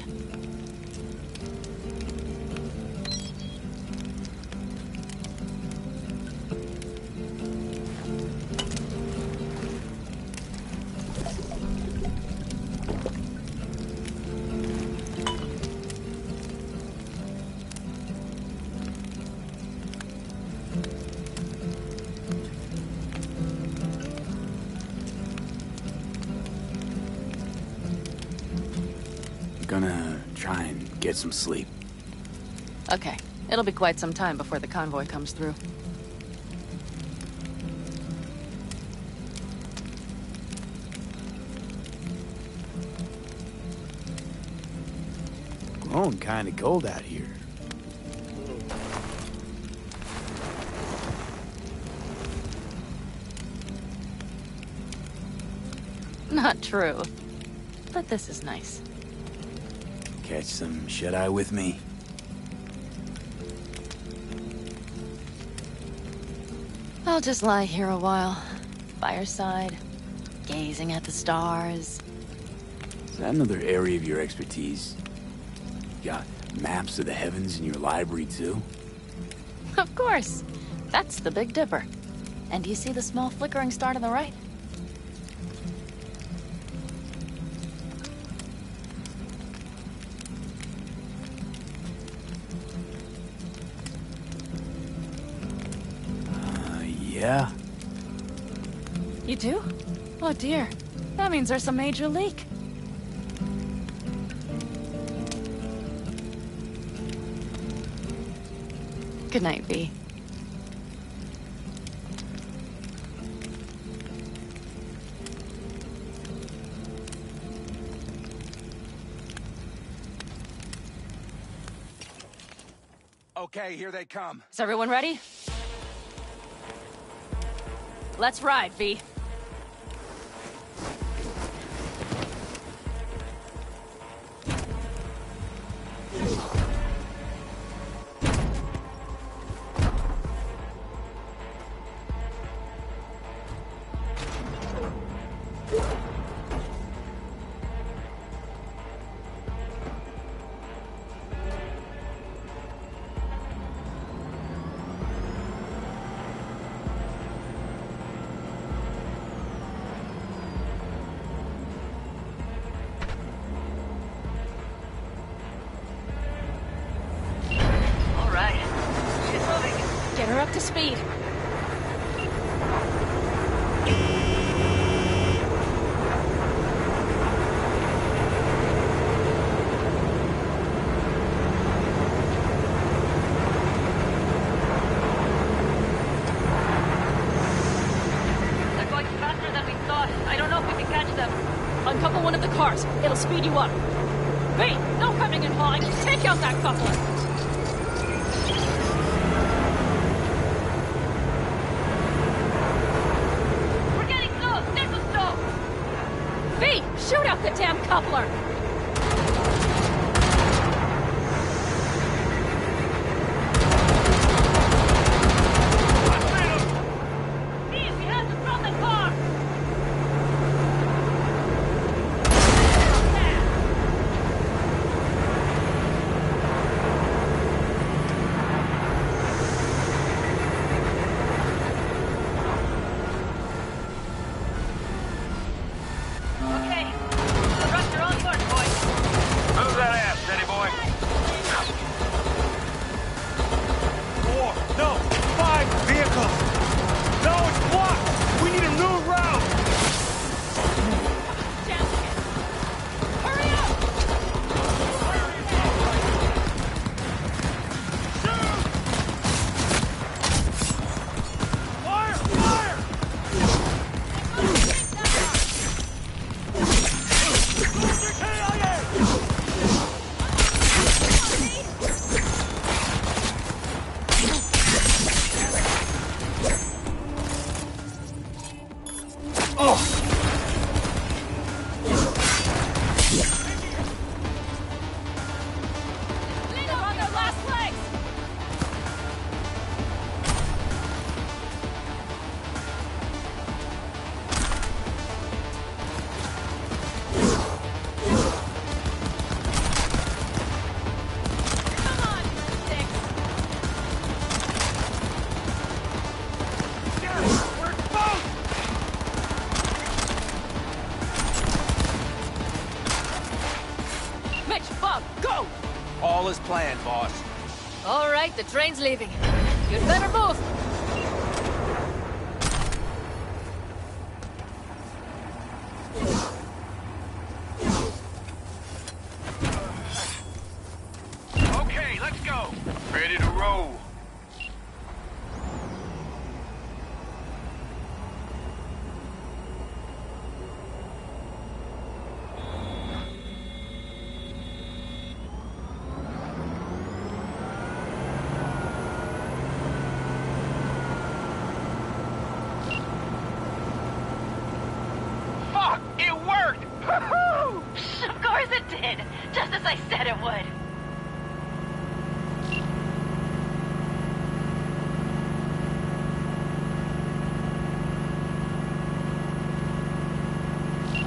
S7: Gonna try and get some sleep.
S13: Okay, it'll be quite some time before the convoy comes through.
S7: Growing kinda cold out here.
S13: Not true. But this is nice.
S7: Catch some shut-eye with me?
S13: I'll just lie here a while, by your side, gazing at the stars.
S7: Is that another area of your expertise? You got maps of the heavens in your library, too?
S13: Of course. That's the Big Dipper. And do you see the small flickering star to the right?
S7: Yeah?
S13: You do? Oh dear. That means there's a major leak. Good night, V.
S14: Okay, here they come.
S13: Is everyone ready? Let's ride, V. Get her up to speed. They're going faster than we thought. I don't know if we can catch them. Uncouple one of the cars. It'll speed you up. Wait, no coming and hauling. Take out that coupler. Shoot out the damn coupler! Steve, we have to throw the car!
S9: They're on their last legs!
S14: All is planned, boss.
S13: All right, the train's leaving. You'd better move.
S14: Okay, let's go. Ready to roll. Fuck! It worked! Woohoo!
S20: Of course it did. Just as I said it would.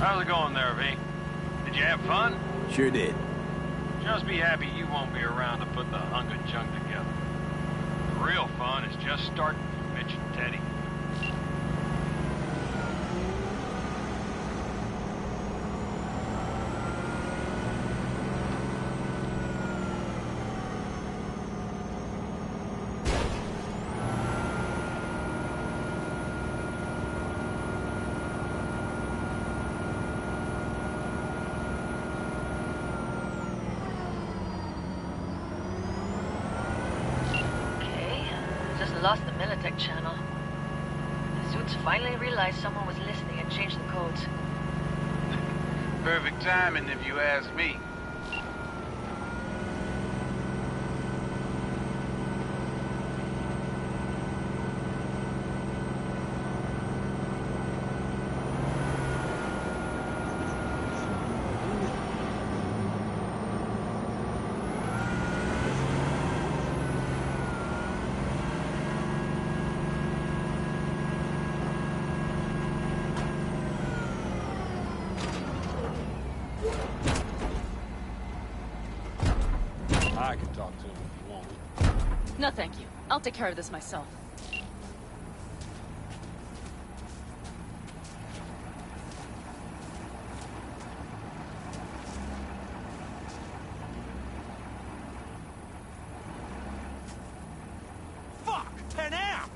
S15: How's it going there, V? Did you have fun?
S7: Sure did.
S15: Just be happy you won't be around to put the hunk of junk together. The real fun is just starting for Mitch and Teddy.
S13: Lost the Militech channel. The suits finally realized someone was listening and changed the codes.
S14: Perfect timing, if you ask me.
S15: I can talk to him if you want.
S13: No, thank you. I'll take care of this myself.
S14: Fuck! Panam!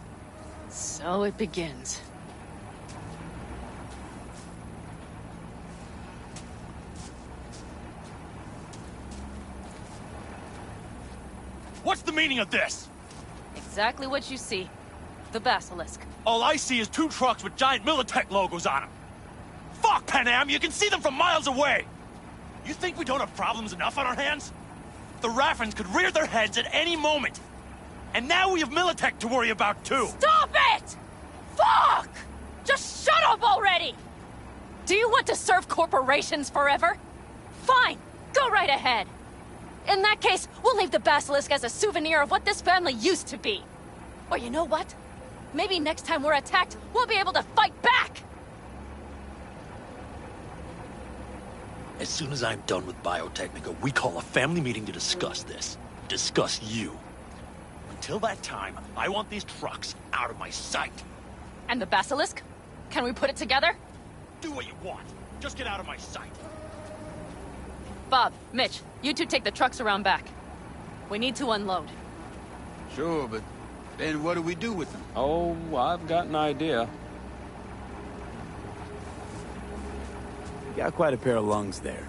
S13: So it begins.
S12: What's the meaning of this?
S13: Exactly what you see. The Basilisk.
S12: All I see is 2 trucks with giant Militech logos on them. Fuck, Panam! You can see them from miles away! You think we don't have problems enough on our hands? The Raffens could rear their heads at any moment. And now we have Militech to worry about, too!
S13: Stop it! Fuck! Just shut up already! Do you want to serve corporations forever? Fine, go right ahead. In that case, we'll leave the Basilisk as a souvenir of what this family used to be. Or you know what? Maybe next time we're attacked, we'll be able to fight back!
S12: As soon as I'm done with Biotechnica, we call a family meeting to discuss this. Discuss you. Until that time, I want these trucks out of my sight.
S13: And the Basilisk? Can we put it together?
S12: Do what you want. Just get out of my sight.
S13: Bob, Mitch, you two take the trucks around back. We need to unload.
S17: Sure, but then what do we do with them?
S15: Oh, I've got an idea.
S7: You got quite a pair of lungs there.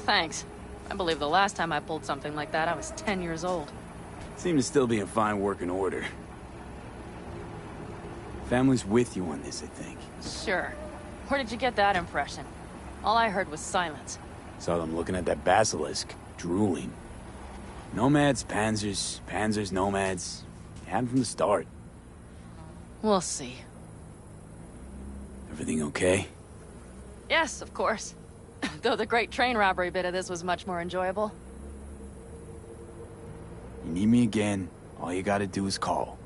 S13: Thanks. I believe the last time I pulled something like that, I was 10 years old.
S7: Seem to still be in fine working order. Family's with you on this, I think.
S13: Sure. Where did you get that impression? All I heard was silence.
S7: Saw them looking at that basilisk, drooling. Nomads, panzers, panzers, nomads. Had them from the start.
S13: We'll see.
S7: If Everything okay?
S13: Yes, of course. Though the great train robbery bit of this was much more enjoyable.
S7: You need me again, all you gotta do is call.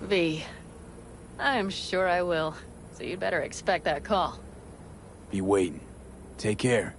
S13: V. I'm sure I will. So you'd better expect that call.
S7: Be waiting. Take care.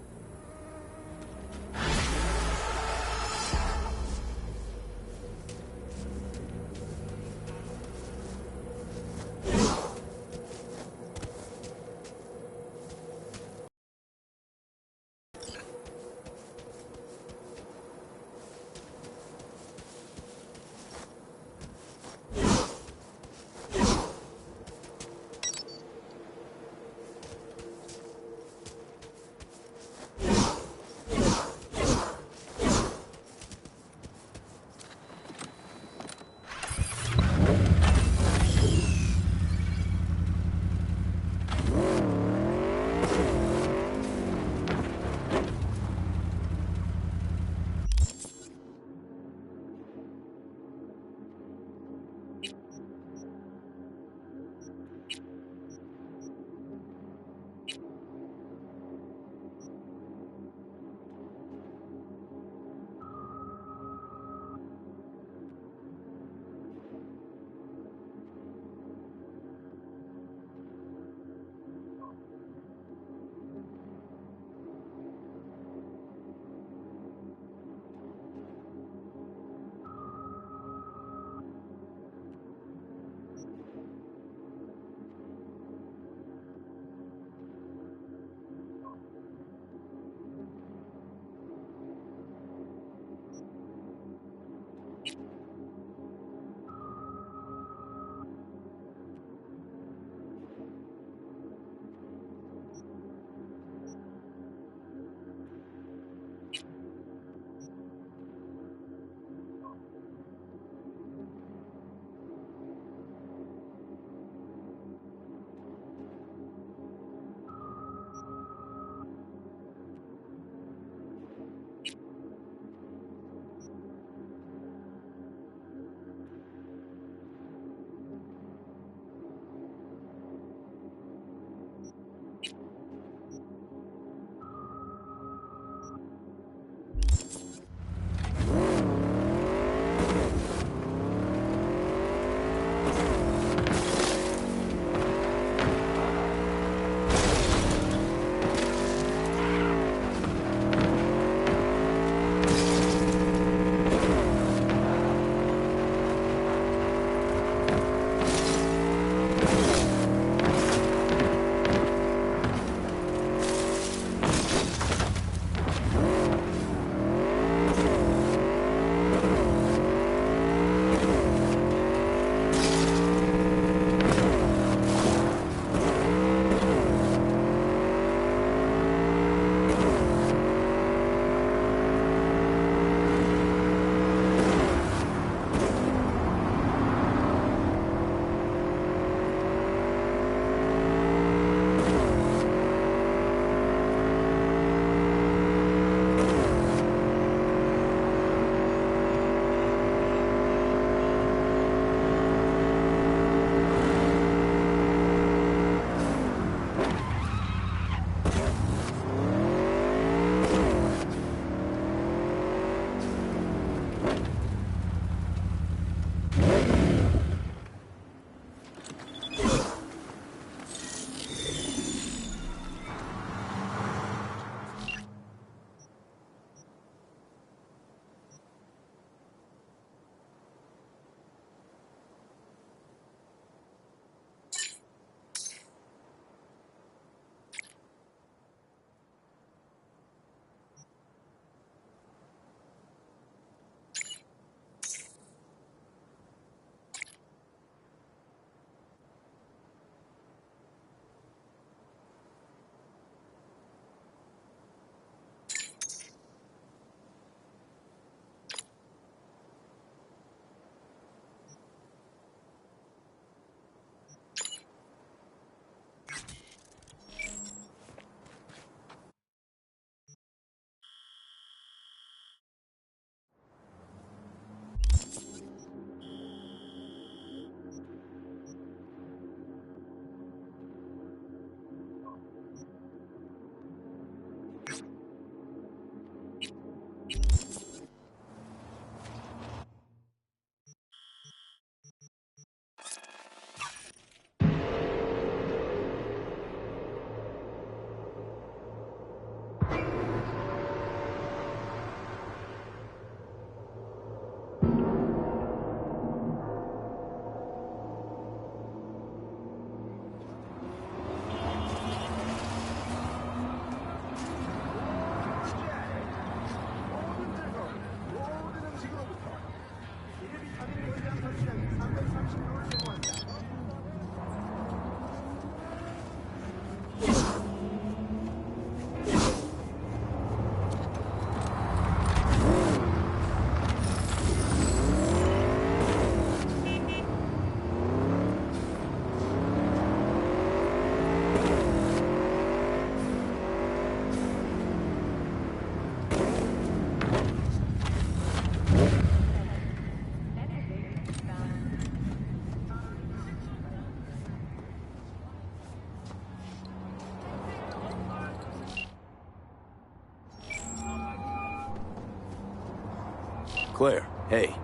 S7: Claire, hey.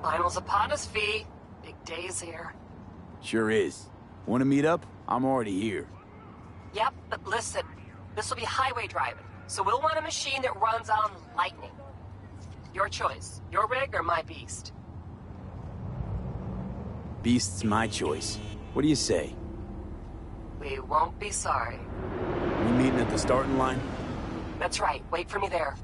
S19: Finals upon us, V. Big day is here.
S7: Sure is. Want to meet up? I'm already here.
S19: Yep, but listen. This will be highway driving, so we'll want a machine that runs on lightning. Your choice. Your rig or my beast?
S7: Beast's my choice. What do you say?
S19: We won't be sorry.
S7: We meeting at the starting line?
S19: That's right. Wait for me there.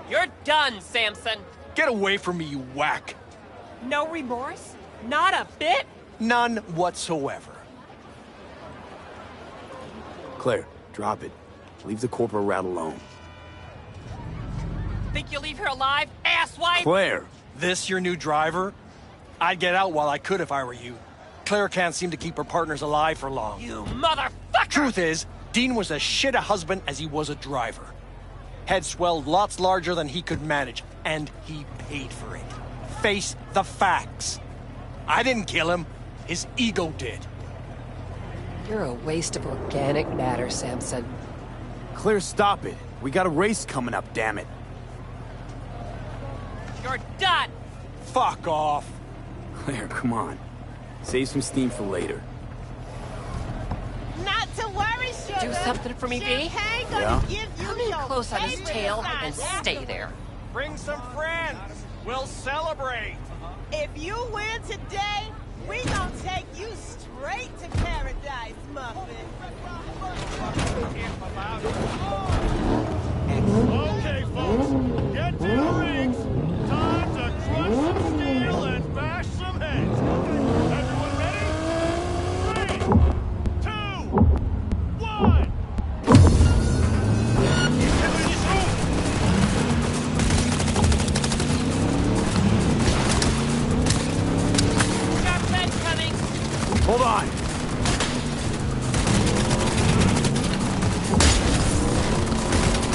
S21: You're done, Samson.
S12: Get away from me, you whack.
S21: No remorse? Not a bit?
S12: None whatsoever.
S7: Claire, drop it. Leave the corporate rat alone.
S21: Think you'll leave her alive, asswipe?
S7: Claire!
S12: This your new driver? I'd get out while I could if I were you. Claire can't seem to keep her partners alive for long.
S21: You motherfucker!
S12: Truth is, Dean was as shit a husband as he was a driver. Head swelled lots larger than he could manage, and he paid for it. Face the facts. I didn't kill him. His ego did.
S19: You're a waste of organic matter, Samson.
S7: Claire, stop it. We got a race coming up, damn it.
S21: You're done!
S12: Fuck off.
S7: Claire, come on. Save some steam for later.
S21: Not to worry, sugar.
S19: Do something for me, V?
S7: Yeah?
S19: Come in close on his tail and stay there.
S12: Bring some friends. We'll celebrate.
S21: If you win today, we gonna take you straight to paradise, Muffin.
S12: Okay, folks, get to your rigs. Time to crush some steel and bash some heads. Everyone ready? 3, 2, 1.
S21: Got red coming.
S7: Hold on.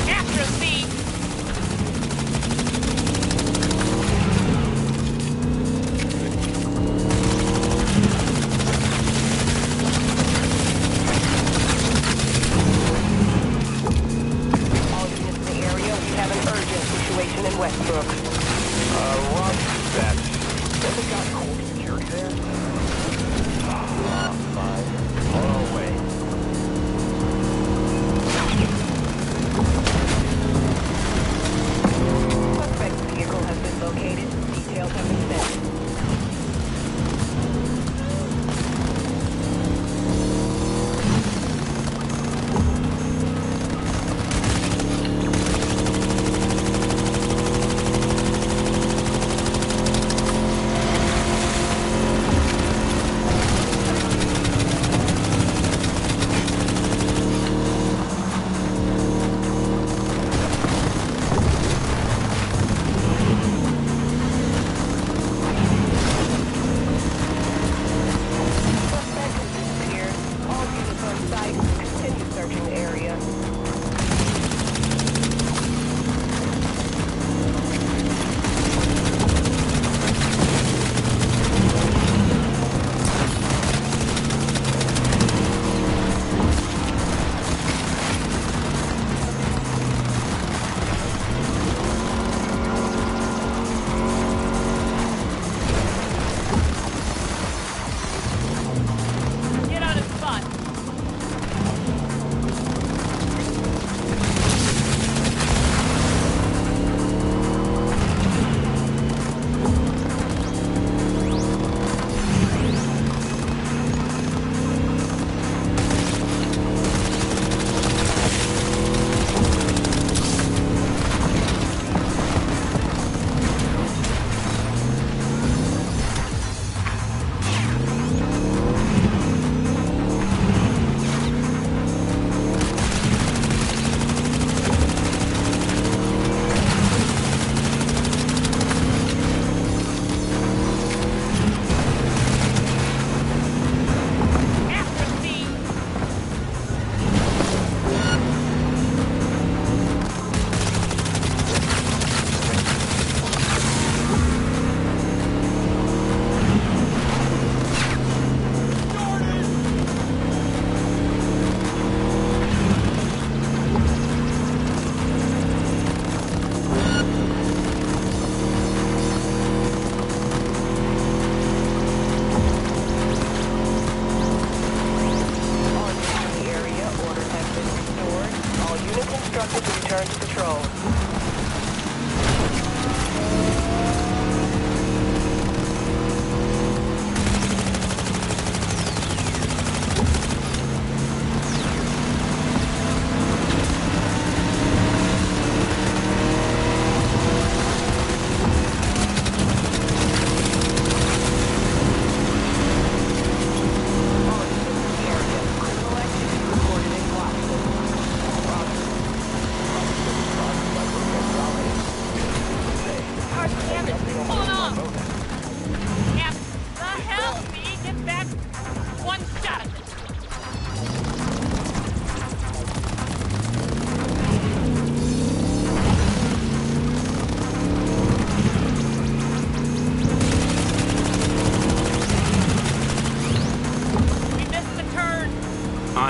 S21: After a seat.
S5: All units in the area, we have an urgent situation in Westbrook.
S8: Roger that. Have we got cold security there?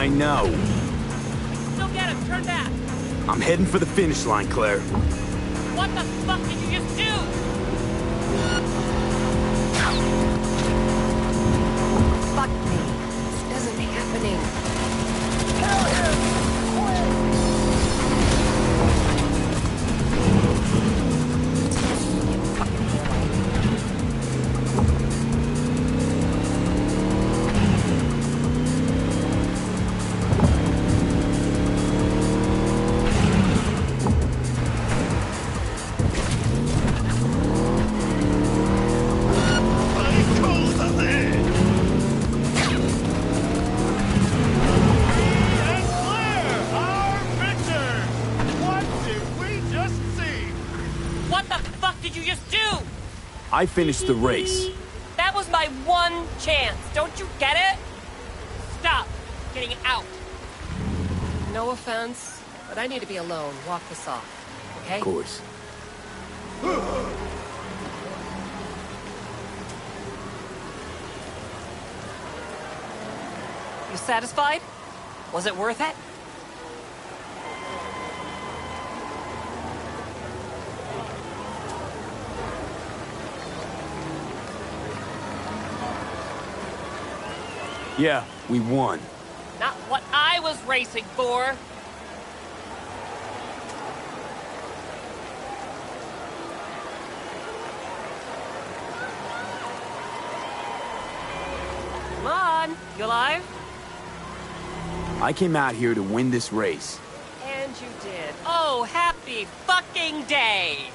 S7: I know.
S20: Don't get him. Turn back.
S7: I'm heading for the finish line, Claire.
S20: What the fuck did you just do?
S19: Fuck me. This isn't happening.
S20: Kill him!
S7: I finished the race.
S20: That was my one chance. Don't you get it? Stop getting out.
S19: No offense, but I need to be alone. Walk this off, okay?
S7: Of course.
S19: You satisfied? Was it worth it?
S7: Yeah, we won.
S20: Not what I was racing for. Come on, you alive?
S7: I came out here to win this race.
S20: And you did. Oh, happy fucking day!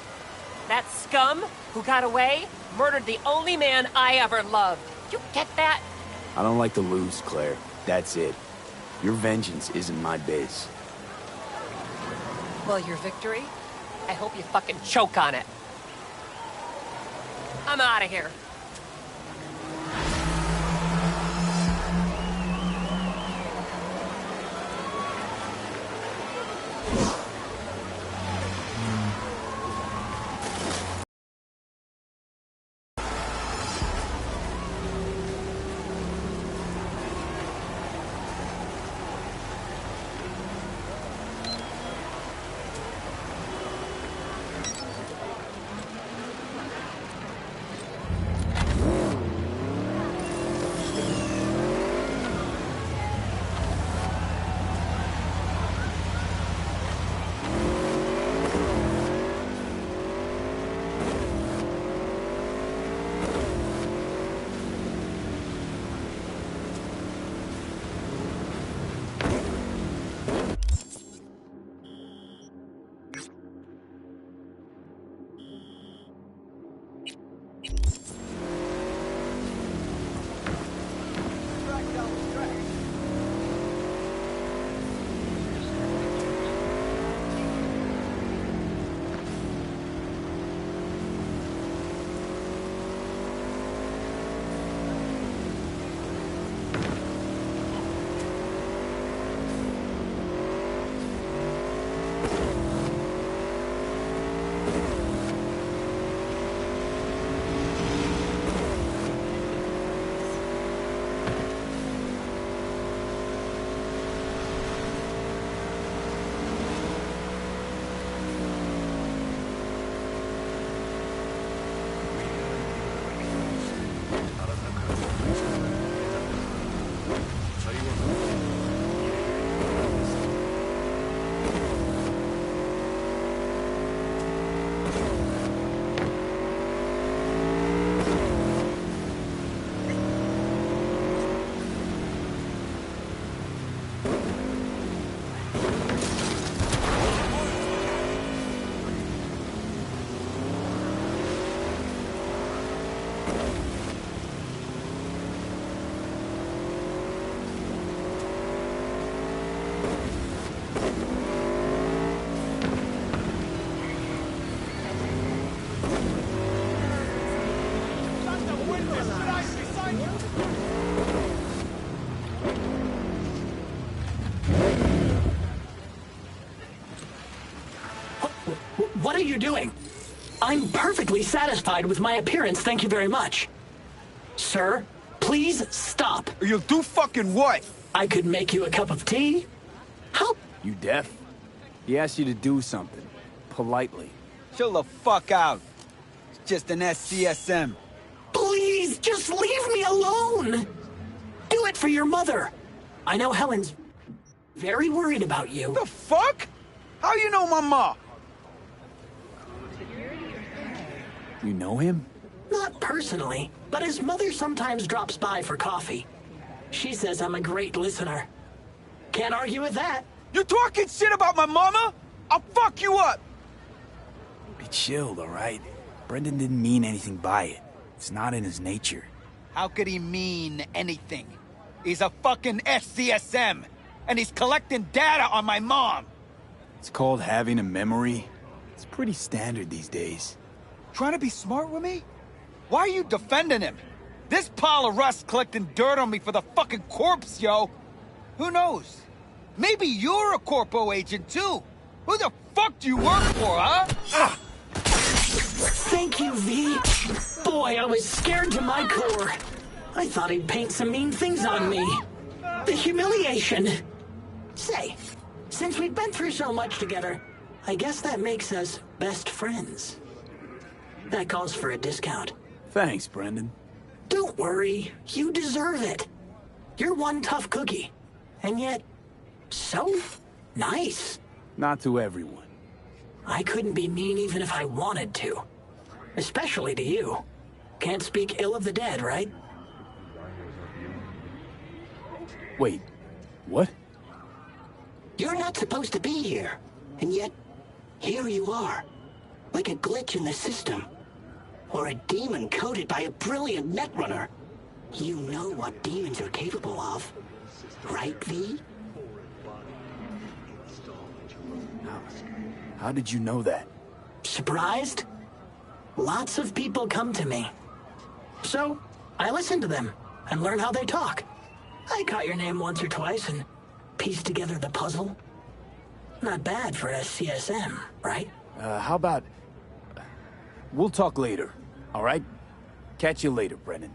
S20: That scum who got away murdered the only man I ever loved. You get that?
S7: I don't like to lose, Claire. That's it. Your vengeance isn't my biz.
S20: Well, your victory? I hope you fucking choke on it. I'm out of here.
S2: What are you doing? I'm perfectly satisfied with my appearance, thank you very much. Sir, please stop.
S14: You'll do fucking what?
S2: I could make you a cup of tea. How?
S7: You deaf? He asked you to do something. Politely.
S1: Chill the fuck out. It's just an SCSM.
S2: Please, just leave me alone. Do it for your mother. I know Helen's very worried about you.
S1: The fuck? How you know my ma?
S7: You know him?
S2: Not personally, but his mother sometimes drops by for coffee. She says I'm a great listener. Can't argue with that.
S1: You talking shit about my mama? I'll fuck you up!
S7: Be chilled, alright? Brendan didn't mean anything by it. It's not in his nature.
S1: How could he mean anything? He's a fucking SCSM, and he's collecting data on my mom.
S7: It's called having a memory. It's pretty standard these days.
S1: Trying to be smart with me? Why are you defending him? This pile of rust collecting dirt on me for the fucking corpse, yo. Who knows? Maybe you're a corpo agent, too. Who the fuck do you work for, huh?
S2: Thank you, V. Boy, I was scared to my core. I thought he'd paint some mean things on me. The humiliation. Say, since we've been through so much together, I guess that makes us best friends. That calls for a discount.
S7: Thanks, Brendan.
S2: Don't worry, you deserve it. You're one tough cookie, and yet so nice.
S7: Not to everyone.
S2: I couldn't be mean even if I wanted to. Especially to you. Can't speak ill of the dead, right?
S7: Wait, what?
S2: You're not supposed to be here, and yet here you are. Like a glitch in the system. Or a demon coded by a brilliant netrunner. You know what demons are capable of, right, V?
S7: How did you know that?
S2: Surprised? Lots of people come to me. So, I listen to them and learn how they talk. I caught your name once or twice and pieced together the puzzle. Not bad for a CSM, right?
S7: How about... We'll talk later, all right? Catch you later, Brennan.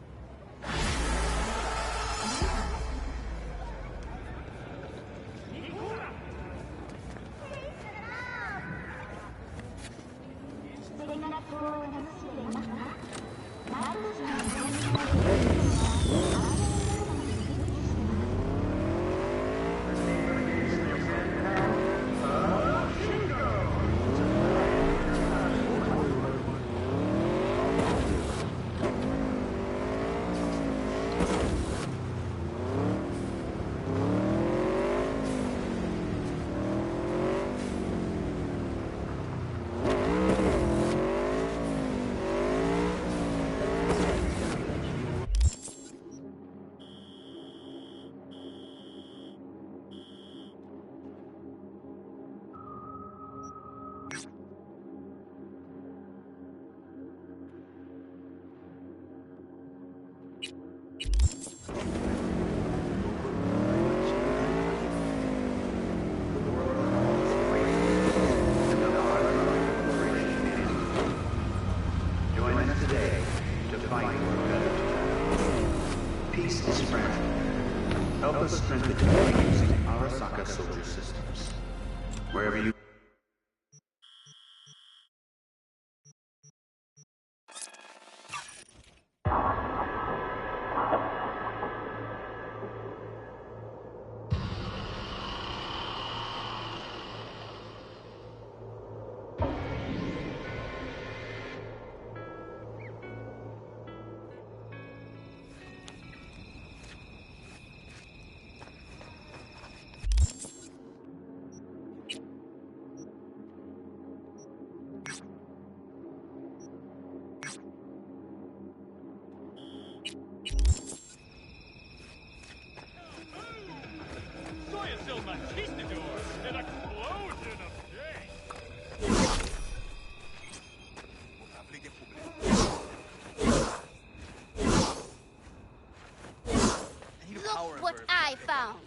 S22: Look what I found.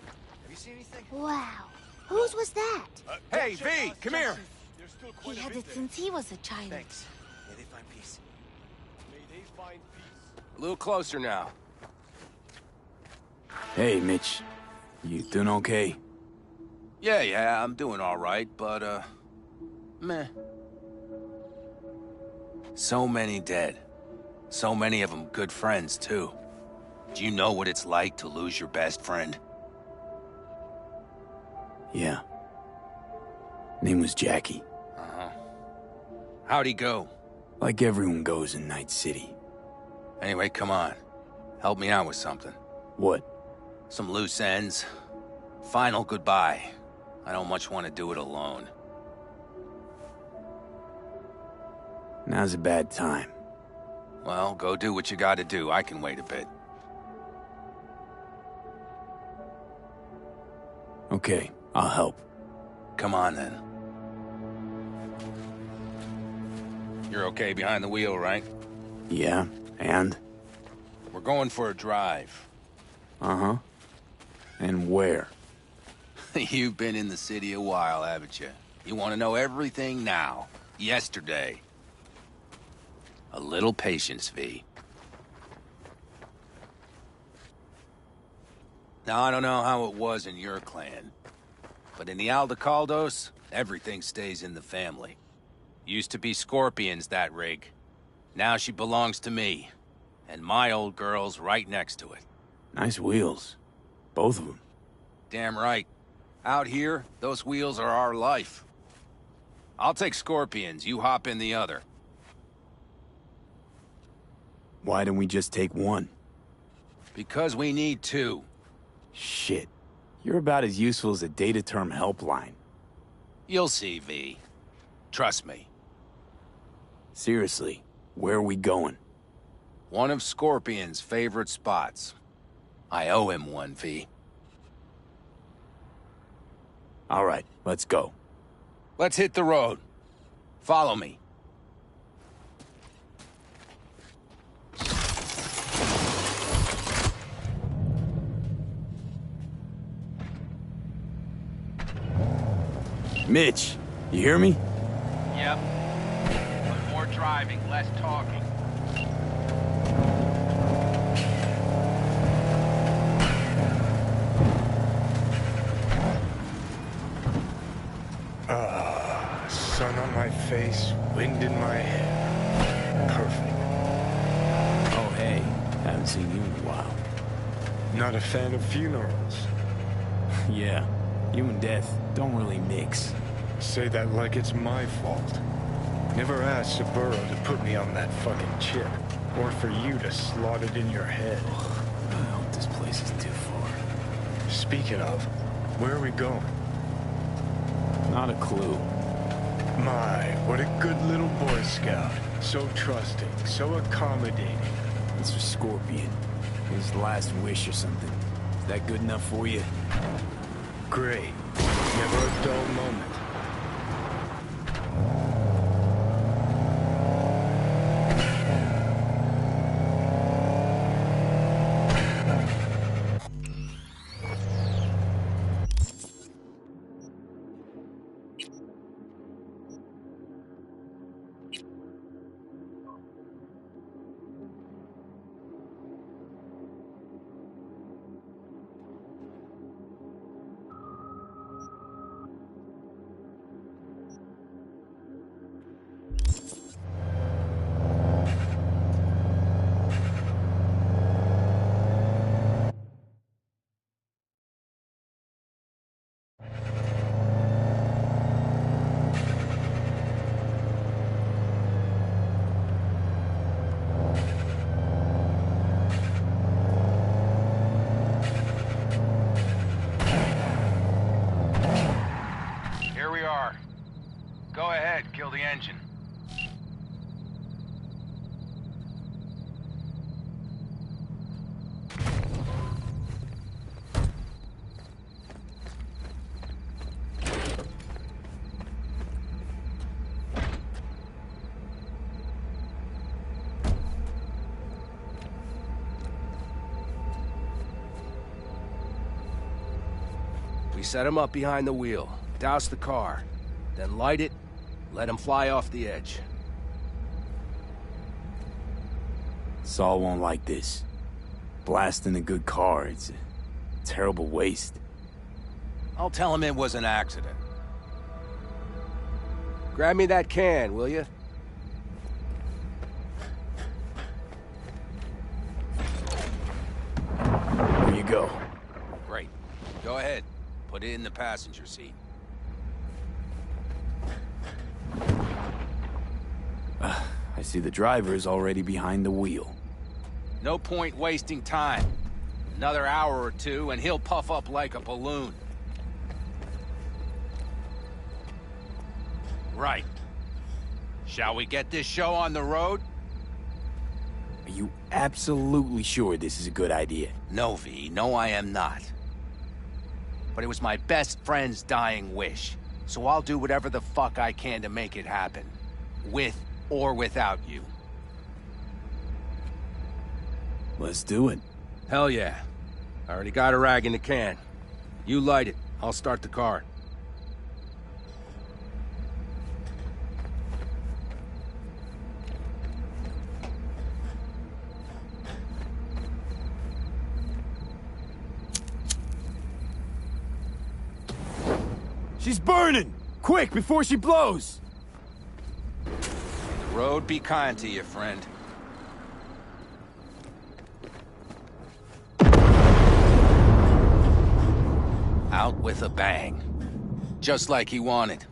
S14: Have you seen anything?
S22: Wow. Whose was that?
S14: Hey, V, come here.
S22: He had it since he was a child.
S14: Thanks. May they find peace.
S12: May they find peace.
S14: A little closer now.
S7: Hey, Mitch. You doing okay?
S14: Yeah, I'm doing all right, but, meh. So many dead. So many of them good friends, too. Do you know what it's like to lose your best friend?
S7: Yeah. Name was Jackie.
S14: Uh-huh. How'd he go?
S7: Like everyone goes in Night City.
S14: Anyway, come on. Help me out with something.
S7: What?
S14: Some loose ends. Final goodbye. I don't much want to do it alone.
S7: Now's a bad time.
S14: Well, go do what you gotta do. I can wait a bit.
S7: Okay, I'll help.
S14: Come on, then. You're okay behind the wheel, right?
S7: Yeah, and?
S14: We're going for a drive.
S7: Uh-huh. And where?
S14: You've been in the city a while, haven't you? You want to know everything now. Yesterday. A little patience, V. Now, I don't know how it was in your clan, but in the Aldecaldos, everything stays in the family. Used to be Scorpion's, that rig. Now she belongs to me, and my old girl's right next to it.
S7: Nice wheels. Both of them.
S14: Damn right. Out here, those wheels are our life. I'll take Scorpion's, you hop in the other.
S7: Why don't we just take one?
S14: Because we need two.
S7: Shit. You're about as useful as a data-term helpline.
S14: You'll see, V. Trust me.
S7: Seriously, where are we going?
S14: One of Scorpion's favorite spots. I owe him one, V.
S7: All right, let's go.
S14: Let's hit the road. Follow me.
S7: Mitch, you hear me?
S14: Yep. But more driving, less talking.
S8: Sun on my face, wind in my hair. Perfect.
S7: Oh, hey. Haven't seen you in a while.
S8: Not a fan of funerals.
S7: Yeah. You and death don't really mix.
S8: Say that like it's my fault. Never asked Saburo to put me on that fucking chip. Or for you to slot it in your head.
S7: I hope this place is too far.
S8: Speaking of, where are we going?
S7: Not a clue.
S8: My, what a good little Boy Scout. So trusting, so accommodating.
S7: It's for Scorpion. His last wish or something. Is that good enough for you?
S8: Great. Never a dull moment.
S14: Here we are. Go ahead, kill the engine. We set him up behind the wheel, douse the car, then light it, let him fly off the edge.
S7: Saul won't like this. Blasting a good car, it's a terrible waste.
S14: I'll tell him it was an accident.
S3: Grab me that can, will you?
S7: Here you go.
S14: Great. Go ahead. Put it in the passenger seat.
S7: I see the driver is already behind the wheel.
S14: No point wasting time. Another hour or two, and he'll puff up like a balloon. Right. Shall we get this show on the road?
S7: Are you absolutely sure this is a good idea?
S14: No, V. No, I am not. But it was my best friend's dying wish. So I'll do whatever the fuck I can to make it happen. With or without you.
S7: Let's do it.
S3: Hell yeah. I already got a rag in the can. You light it. I'll start the car.
S7: She's burning! Quick, before she blows!
S14: The road be kind to you, friend. Out with a bang. Just like he wanted.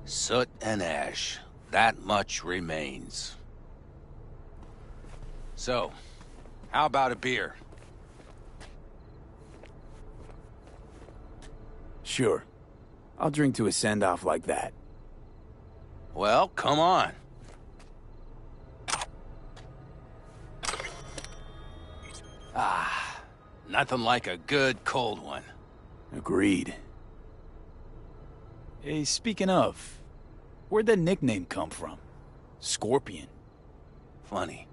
S14: Soot and ash. That much remains. So, how about a beer?
S7: Sure. I'll drink to a send-off like that.
S14: Well, come on. Ah, nothing like a good cold one.
S7: Agreed. Hey, speaking of, where'd that nickname come from? Scorpion.
S14: Funny.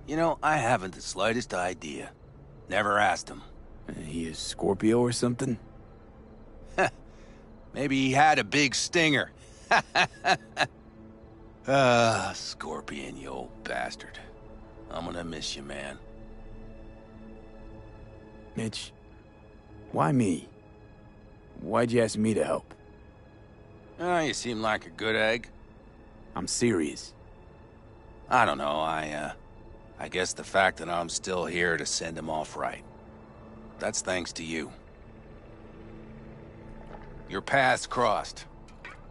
S14: You know, I haven't the slightest idea. Never asked him.
S7: He is Scorpio or something?
S14: Maybe he had a big stinger. Scorpion, you old bastard. I'm gonna miss you, man.
S7: Mitch, why me? Why'd you ask me to help?
S14: You seem like a good egg.
S7: I'm serious.
S14: I don't know, I guess the fact that I'm still here to send him off right. That's thanks to you. Your paths crossed.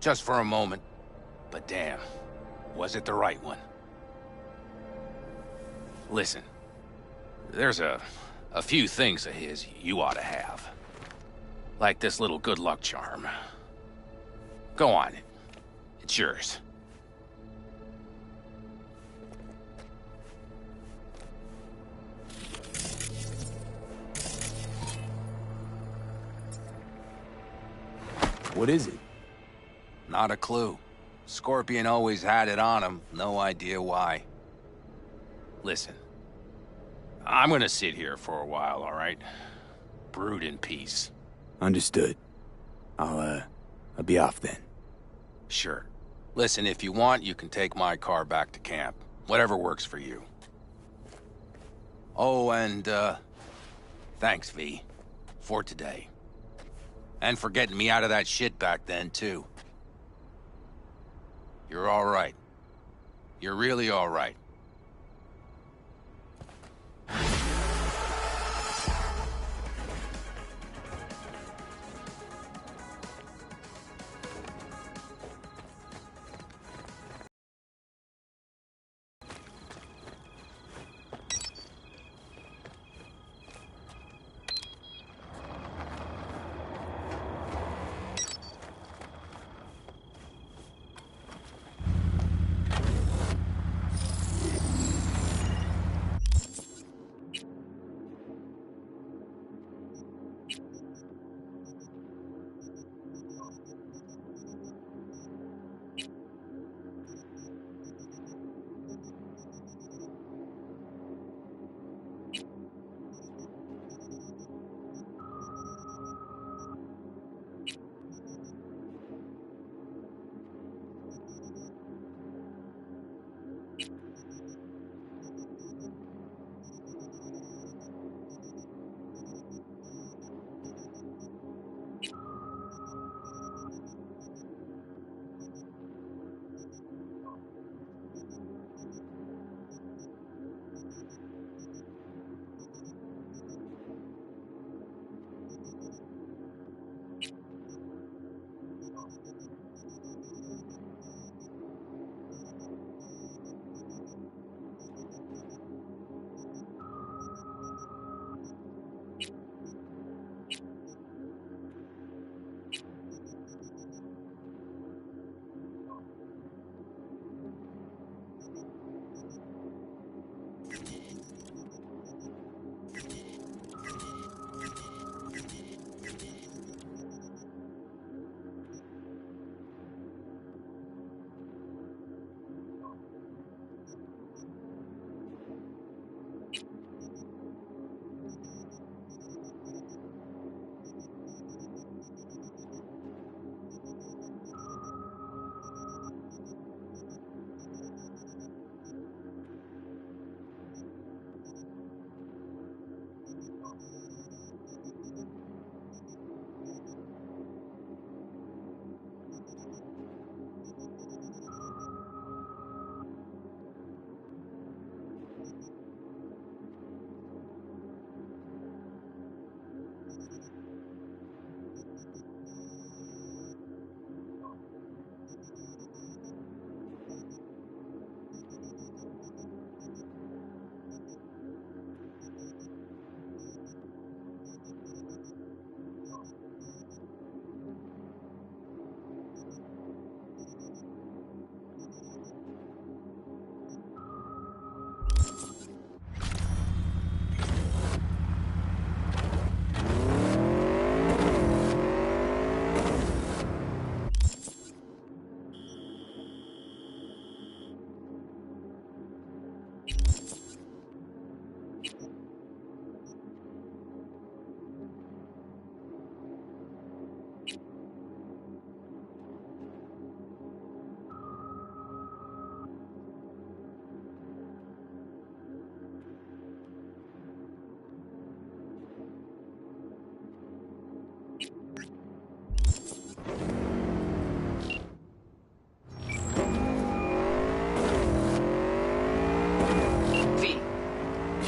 S14: Just for a moment. But damn, was it the right one? Listen, there's a few things of his you ought to have. Like this little good luck charm. Go on, it's yours.
S7: What is it?
S14: Not a clue. Scorpion always had it on him, no idea why. Listen, I'm gonna sit here for a while, all right? Brood in peace.
S7: Understood. I'll be off then.
S14: Sure. Listen, if you want, you can take my car back to camp. Whatever works for you. Oh, and, thanks, V. For today. And for getting me out of that shit back then, too. You're all right. You're really all right.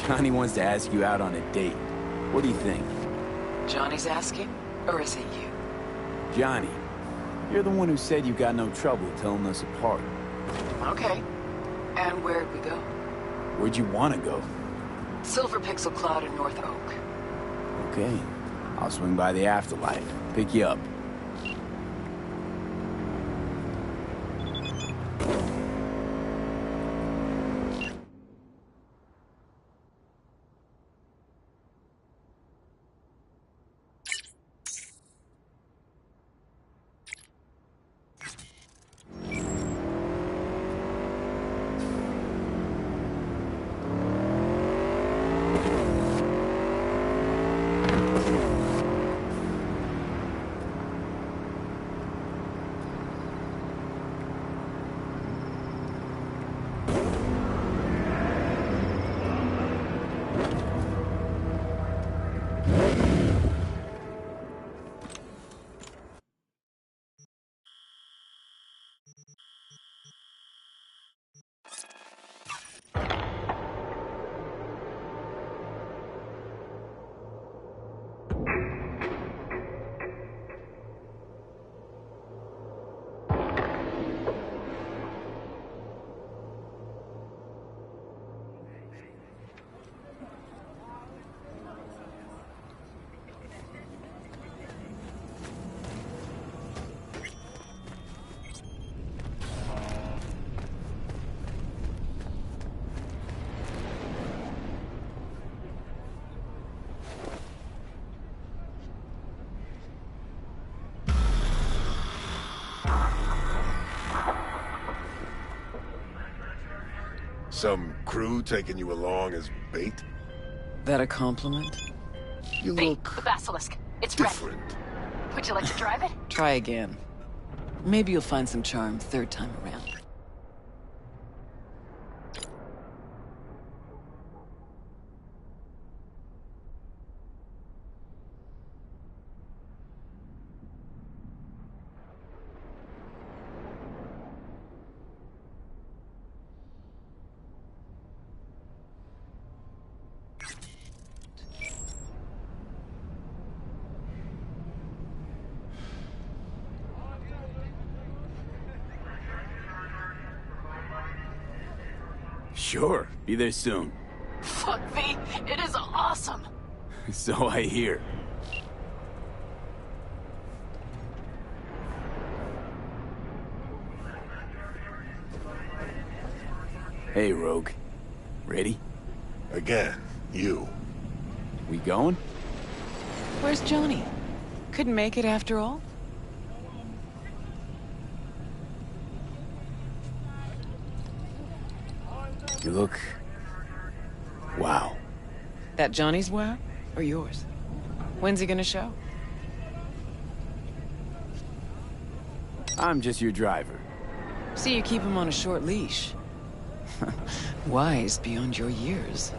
S7: Johnny wants to ask you out on a date. What do you think?
S4: Johnny's asking? Or is it you?
S7: Johnny, you're the one who said you got no trouble telling us apart.
S4: Okay. And where'd we go?
S7: Where'd you want to go?
S4: Silver Pixel Cloud in North Oak.
S7: Okay. I'll swing by the afterlife. Pick you up.
S10: Some crew taking you along as bait?
S4: That a compliment?
S10: You
S19: Hey,
S10: look
S19: the basilisk. It's
S10: different.
S19: ready. Would you like to drive it?
S4: Try again. Maybe you'll find some charm third time around.
S7: Sure. Be there soon.
S19: Fuck V, it is awesome.
S7: So I hear. Hey, Rogue. Ready?
S10: Again, you.
S7: We going?
S4: Where's Johnny? Couldn't make it after all?
S7: You look... wow.
S4: That Johnny's wow? Or yours? When's he gonna show?
S7: I'm just your driver.
S4: See, you keep him on a short leash. Wise beyond your years.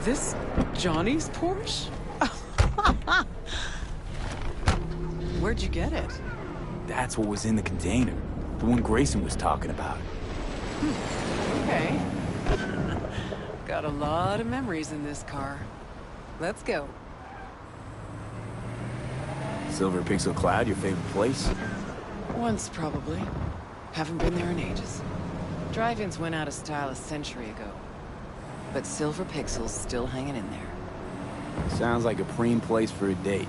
S4: This Johnny's Porsche? Where'd you get it?
S7: That's what was in the container. The one Grayson was talking about.
S4: Okay. Got a lot of memories in this car. Let's go.
S7: Silver Pixel Cloud, your favorite place?
S4: Once, probably. Haven't been there in ages. Drive-ins went out of style a century ago. But Silver Pixel's still hanging in there.
S7: Sounds like a preem place for a date.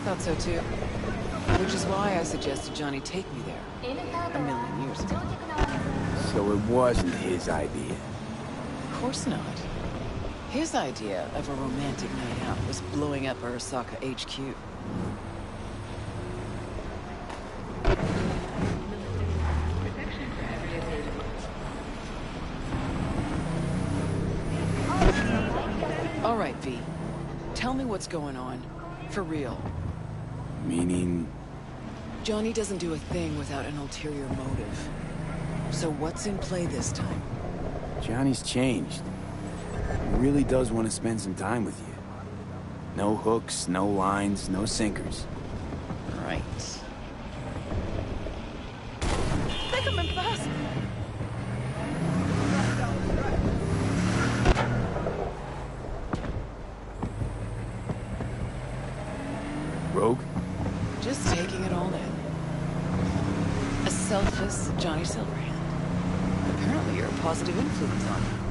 S4: Thought so too. Which is why I suggested Johnny take me there. A million years ago.
S7: So it wasn't his idea.
S4: Of course not. His idea of a romantic night out was blowing up Arasaka HQ. All right, V. Tell me what's going on. For real.
S7: Meaning...
S4: Johnny doesn't do a thing without an ulterior motive. So what's in play this time?
S7: Johnny's changed. He really does want to spend some time with you. No hooks, no lines, no sinkers.
S4: Right.
S21: Take him in fast.
S4: selfless Johnny Silverhand. Apparently you're a positive influence on him.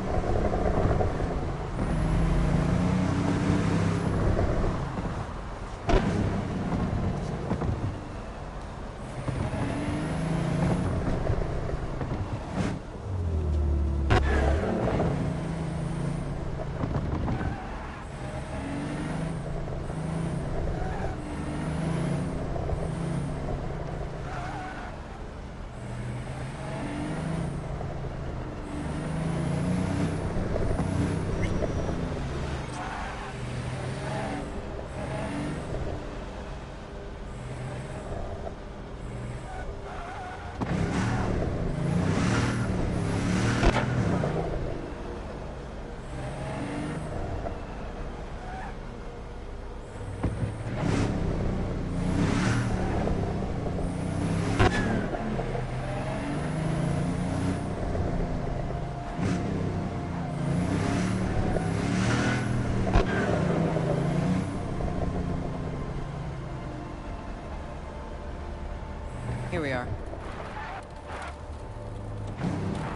S4: Here we are.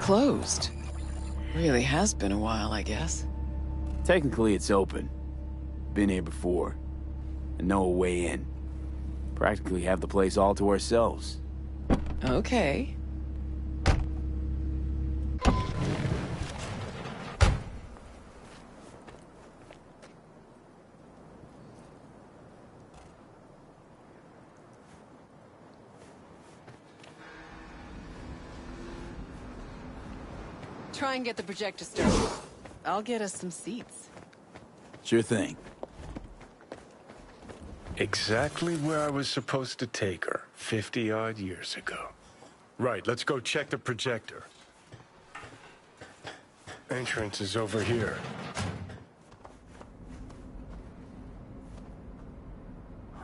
S4: Closed. Really has been a while, I guess.
S7: Technically, it's open. Been here before. And no way in. Practically have the place all to ourselves.
S4: Okay. Try and get the projector started. I'll get us some seats.
S7: Sure thing.
S8: Exactly where I was supposed to take her 50-odd years ago. Right, let's go check the projector. Entrance is over here.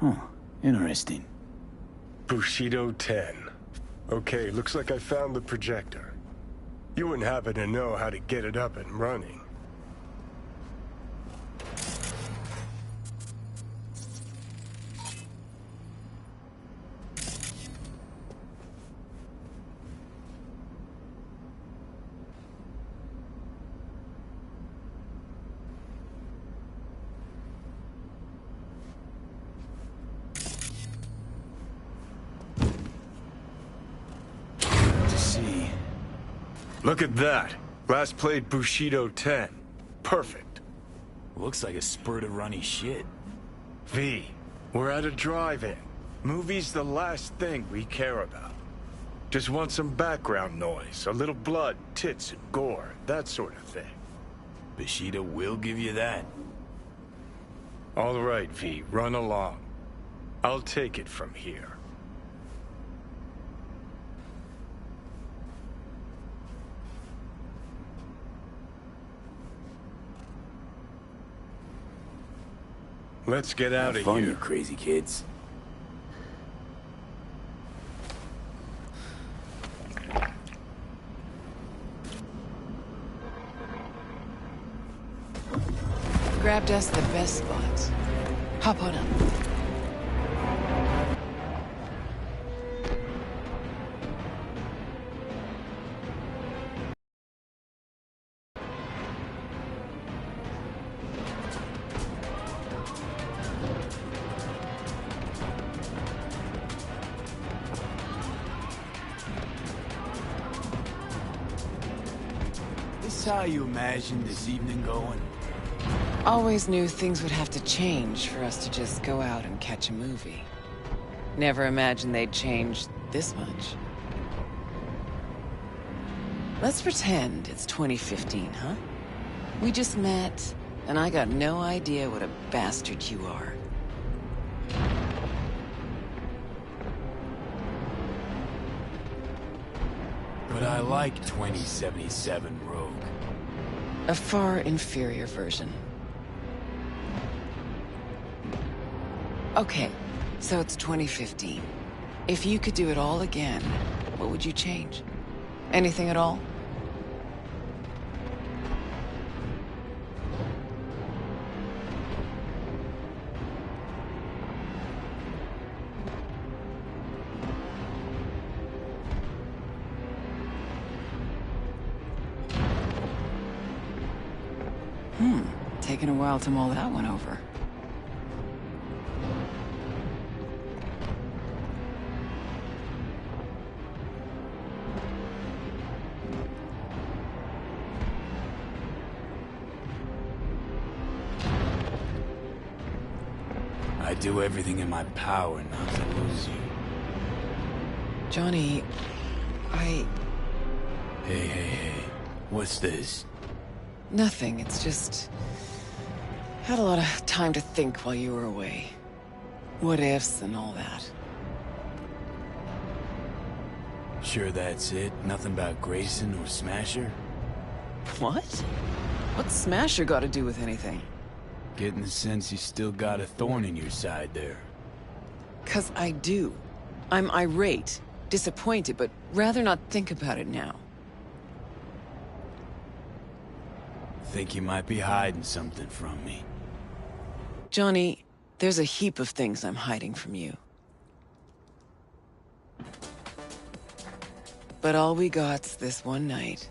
S7: Huh. Interesting.
S8: Bushido 10. Okay, looks like I found the projector. You wouldn't happen to know how to get it up and running. Look at that. Last played Bushido 10. Perfect.
S7: Looks like a spurt of runny shit.
S8: V, we're at a drive-in. Movie's the last thing we care about. Just want some background noise, a little blood, tits, and gore, that sort of thing.
S7: Bushido will give you that.
S8: All right, V, run along. I'll take it from here. Let's get out of
S7: Have fun,
S8: here.
S7: you crazy kids.
S4: Grabbed us the best spots. Hop on up.
S7: This how you imagined this evening going?
S4: Always knew things would have to change for us to just go out and catch a movie. Never imagined they'd change this much. Let's pretend it's 2015, huh? We just met, and I got no idea what a bastard you are.
S7: But I like 2077 Rogue.
S4: A far inferior version. Okay, so it's 2015. If you could do it all again, what would you change? Anything at all? taken a while to mull that one over.
S7: I do everything in my power not to lose you.
S4: Johnny,
S7: Hey. What's this?
S4: Nothing, it's just... Had a lot of time to think while you were away. What ifs and all that.
S7: Sure that's it? Nothing about Grayson or Smasher?
S4: What? What's Smasher got to do with anything?
S7: Getting the sense you still got a thorn in your side there.
S4: 'Cause I do. I'm irate, disappointed, but rather not think about it now.
S7: Think you might be hiding something from me.
S4: Johnny, there's a heap of things I'm hiding from you. But all we got's this one night.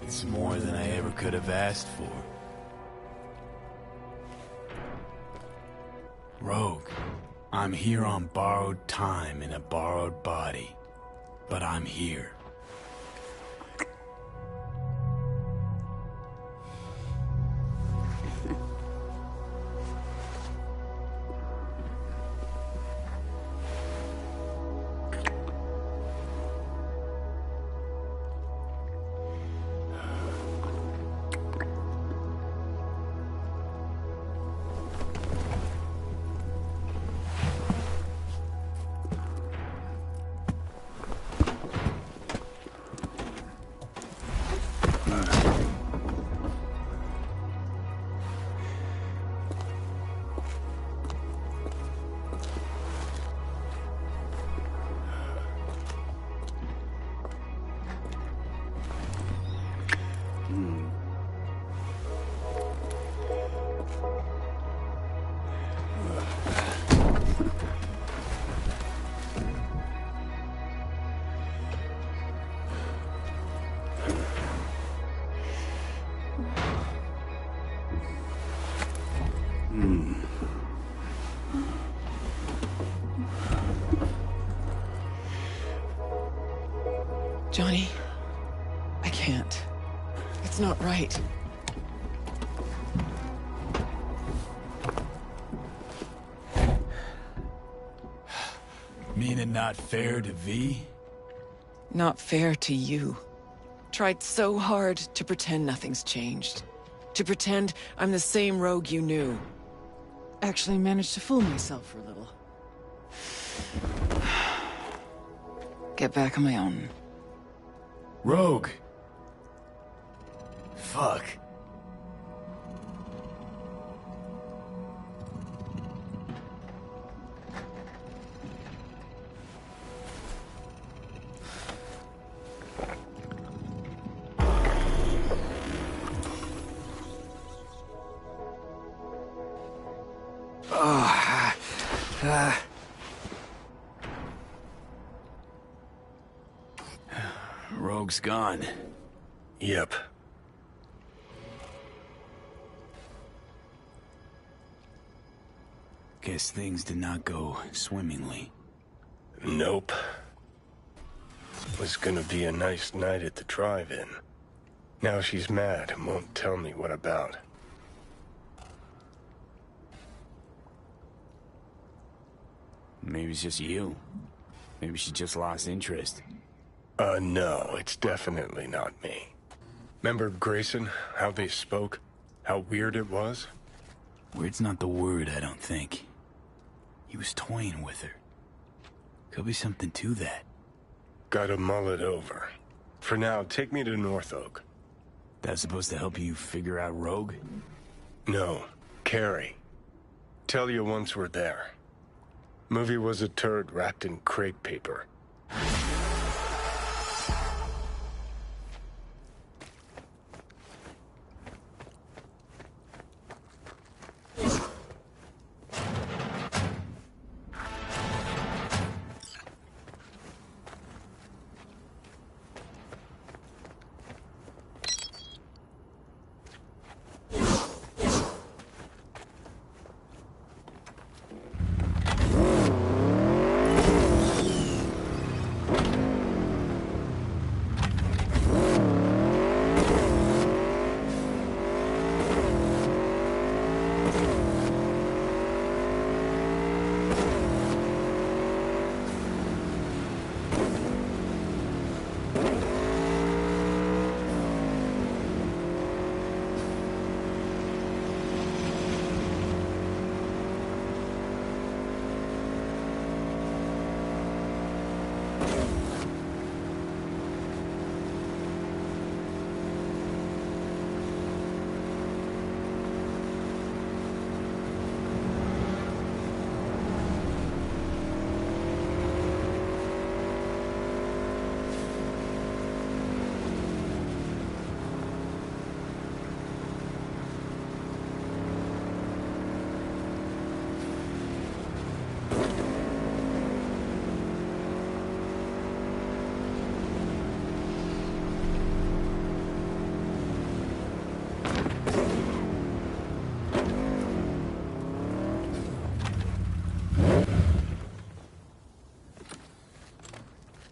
S7: It's more than I ever could have asked for. Rogue, I'm here on borrowed time in a borrowed body. But I'm here.
S4: Johnny, I can't. It's not right.
S7: Mean it not fair to V?
S4: Not fair to you. Tried so hard to pretend nothing's changed. To pretend I'm the same rogue you knew. Actually managed to fool myself for a little. Get back on my own.
S7: Rogue! Fuck. Rogue's gone.
S8: Yep.
S7: Guess things did not go swimmingly.
S8: Nope. Was gonna be a nice night at the drive-in. Now she's mad and won't tell me what about.
S7: Maybe it's just you. Maybe she just lost interest.
S8: No, it's definitely not me. Remember Grayson, how they spoke? How weird it was?
S7: Weird's not the word, I don't think. He was toying with her. Could be something to that.
S8: Gotta mull it over. For now, take me to North Oak.
S7: That's supposed to help you figure out Rogue?
S8: No, Carrie. Tell you once we're there. Movie was a turd wrapped in crepe paper.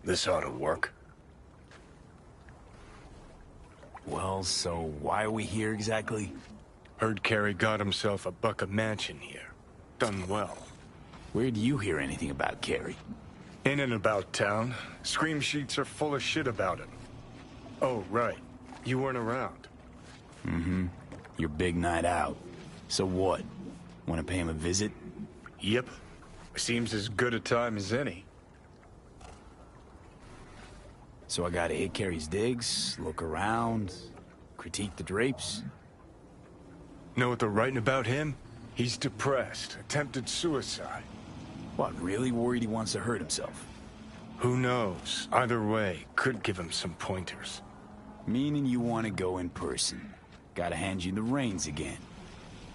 S8: This ought to work.
S7: Well, so why are we here exactly?
S8: Heard Carey got himself a buck a mansion here. Done well.
S7: Where do you hear anything about Carey?
S8: In and about town. Scream sheets are full of shit about him. Oh, right. You weren't around.
S7: Mm-hmm. Your big night out. So what? Want to pay him a visit?
S8: Yep. Seems as good a time as any.
S7: So I gotta hit Carey's digs, look around, critique the drapes?
S8: Know what they're writing about him? He's depressed, attempted suicide.
S7: What, really worried he wants to hurt himself?
S8: Who knows? Either way, could give him some pointers.
S7: Meaning you want to go in person. Gotta hand you the reins again.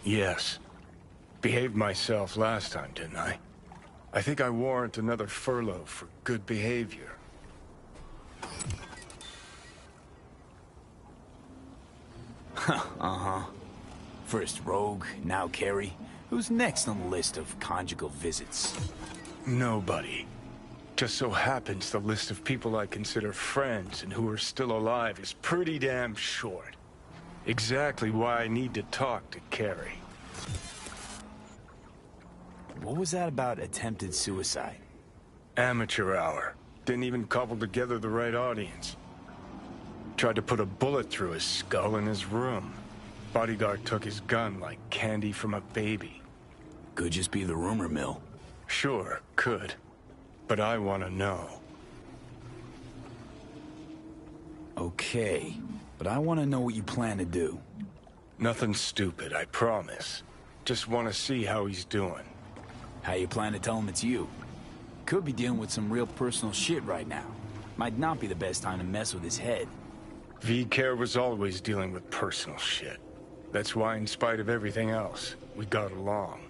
S8: Yes. Behaved myself last time, didn't I? I think I warrant another furlough for good behavior.
S7: Uh-huh. First Rogue, now Carey. Who's next on the list of conjugal visits?
S8: Nobody. Just so happens the list of people I consider friends and who are still alive is pretty damn short. Exactly why I need to talk to Carey.
S7: What was that about attempted suicide?
S8: Amateur hour. Didn't even cobble together the right audience. Tried to put a bullet through his skull in his room. Bodyguard took his gun like candy from a baby.
S7: Could just be the rumor mill.
S8: Sure, could. But I want to know.
S7: Okay, but I want to know what you plan to do.
S8: Nothing stupid, I promise. Just want to see how he's doing.
S7: How you plan to tell him it's you? Could be dealing with some real personal shit right now. Might not be the best time to mess with his head.
S8: V-Care was always dealing with personal shit. That's why, in spite of everything else, we got along.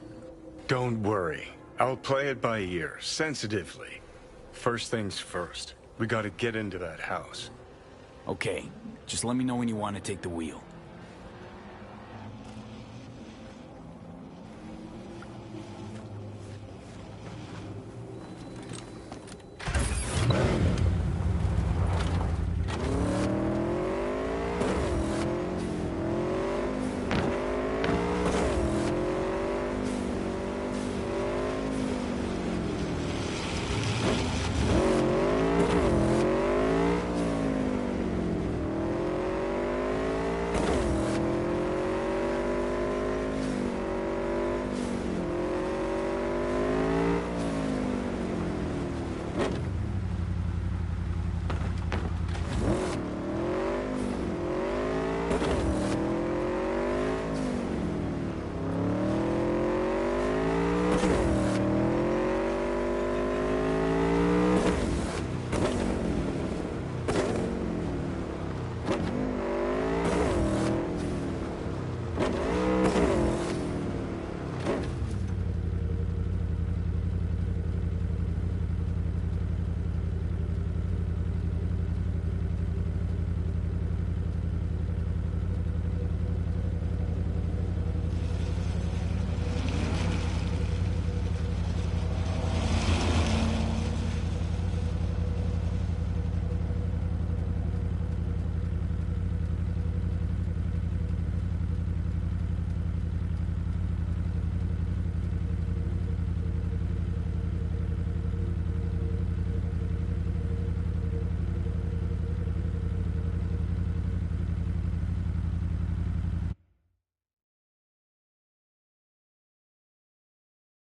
S8: Don't worry. I'll play it by ear, sensitively. First things first. We gotta get into that house.
S7: Okay. Just let me know when you want to take the wheel.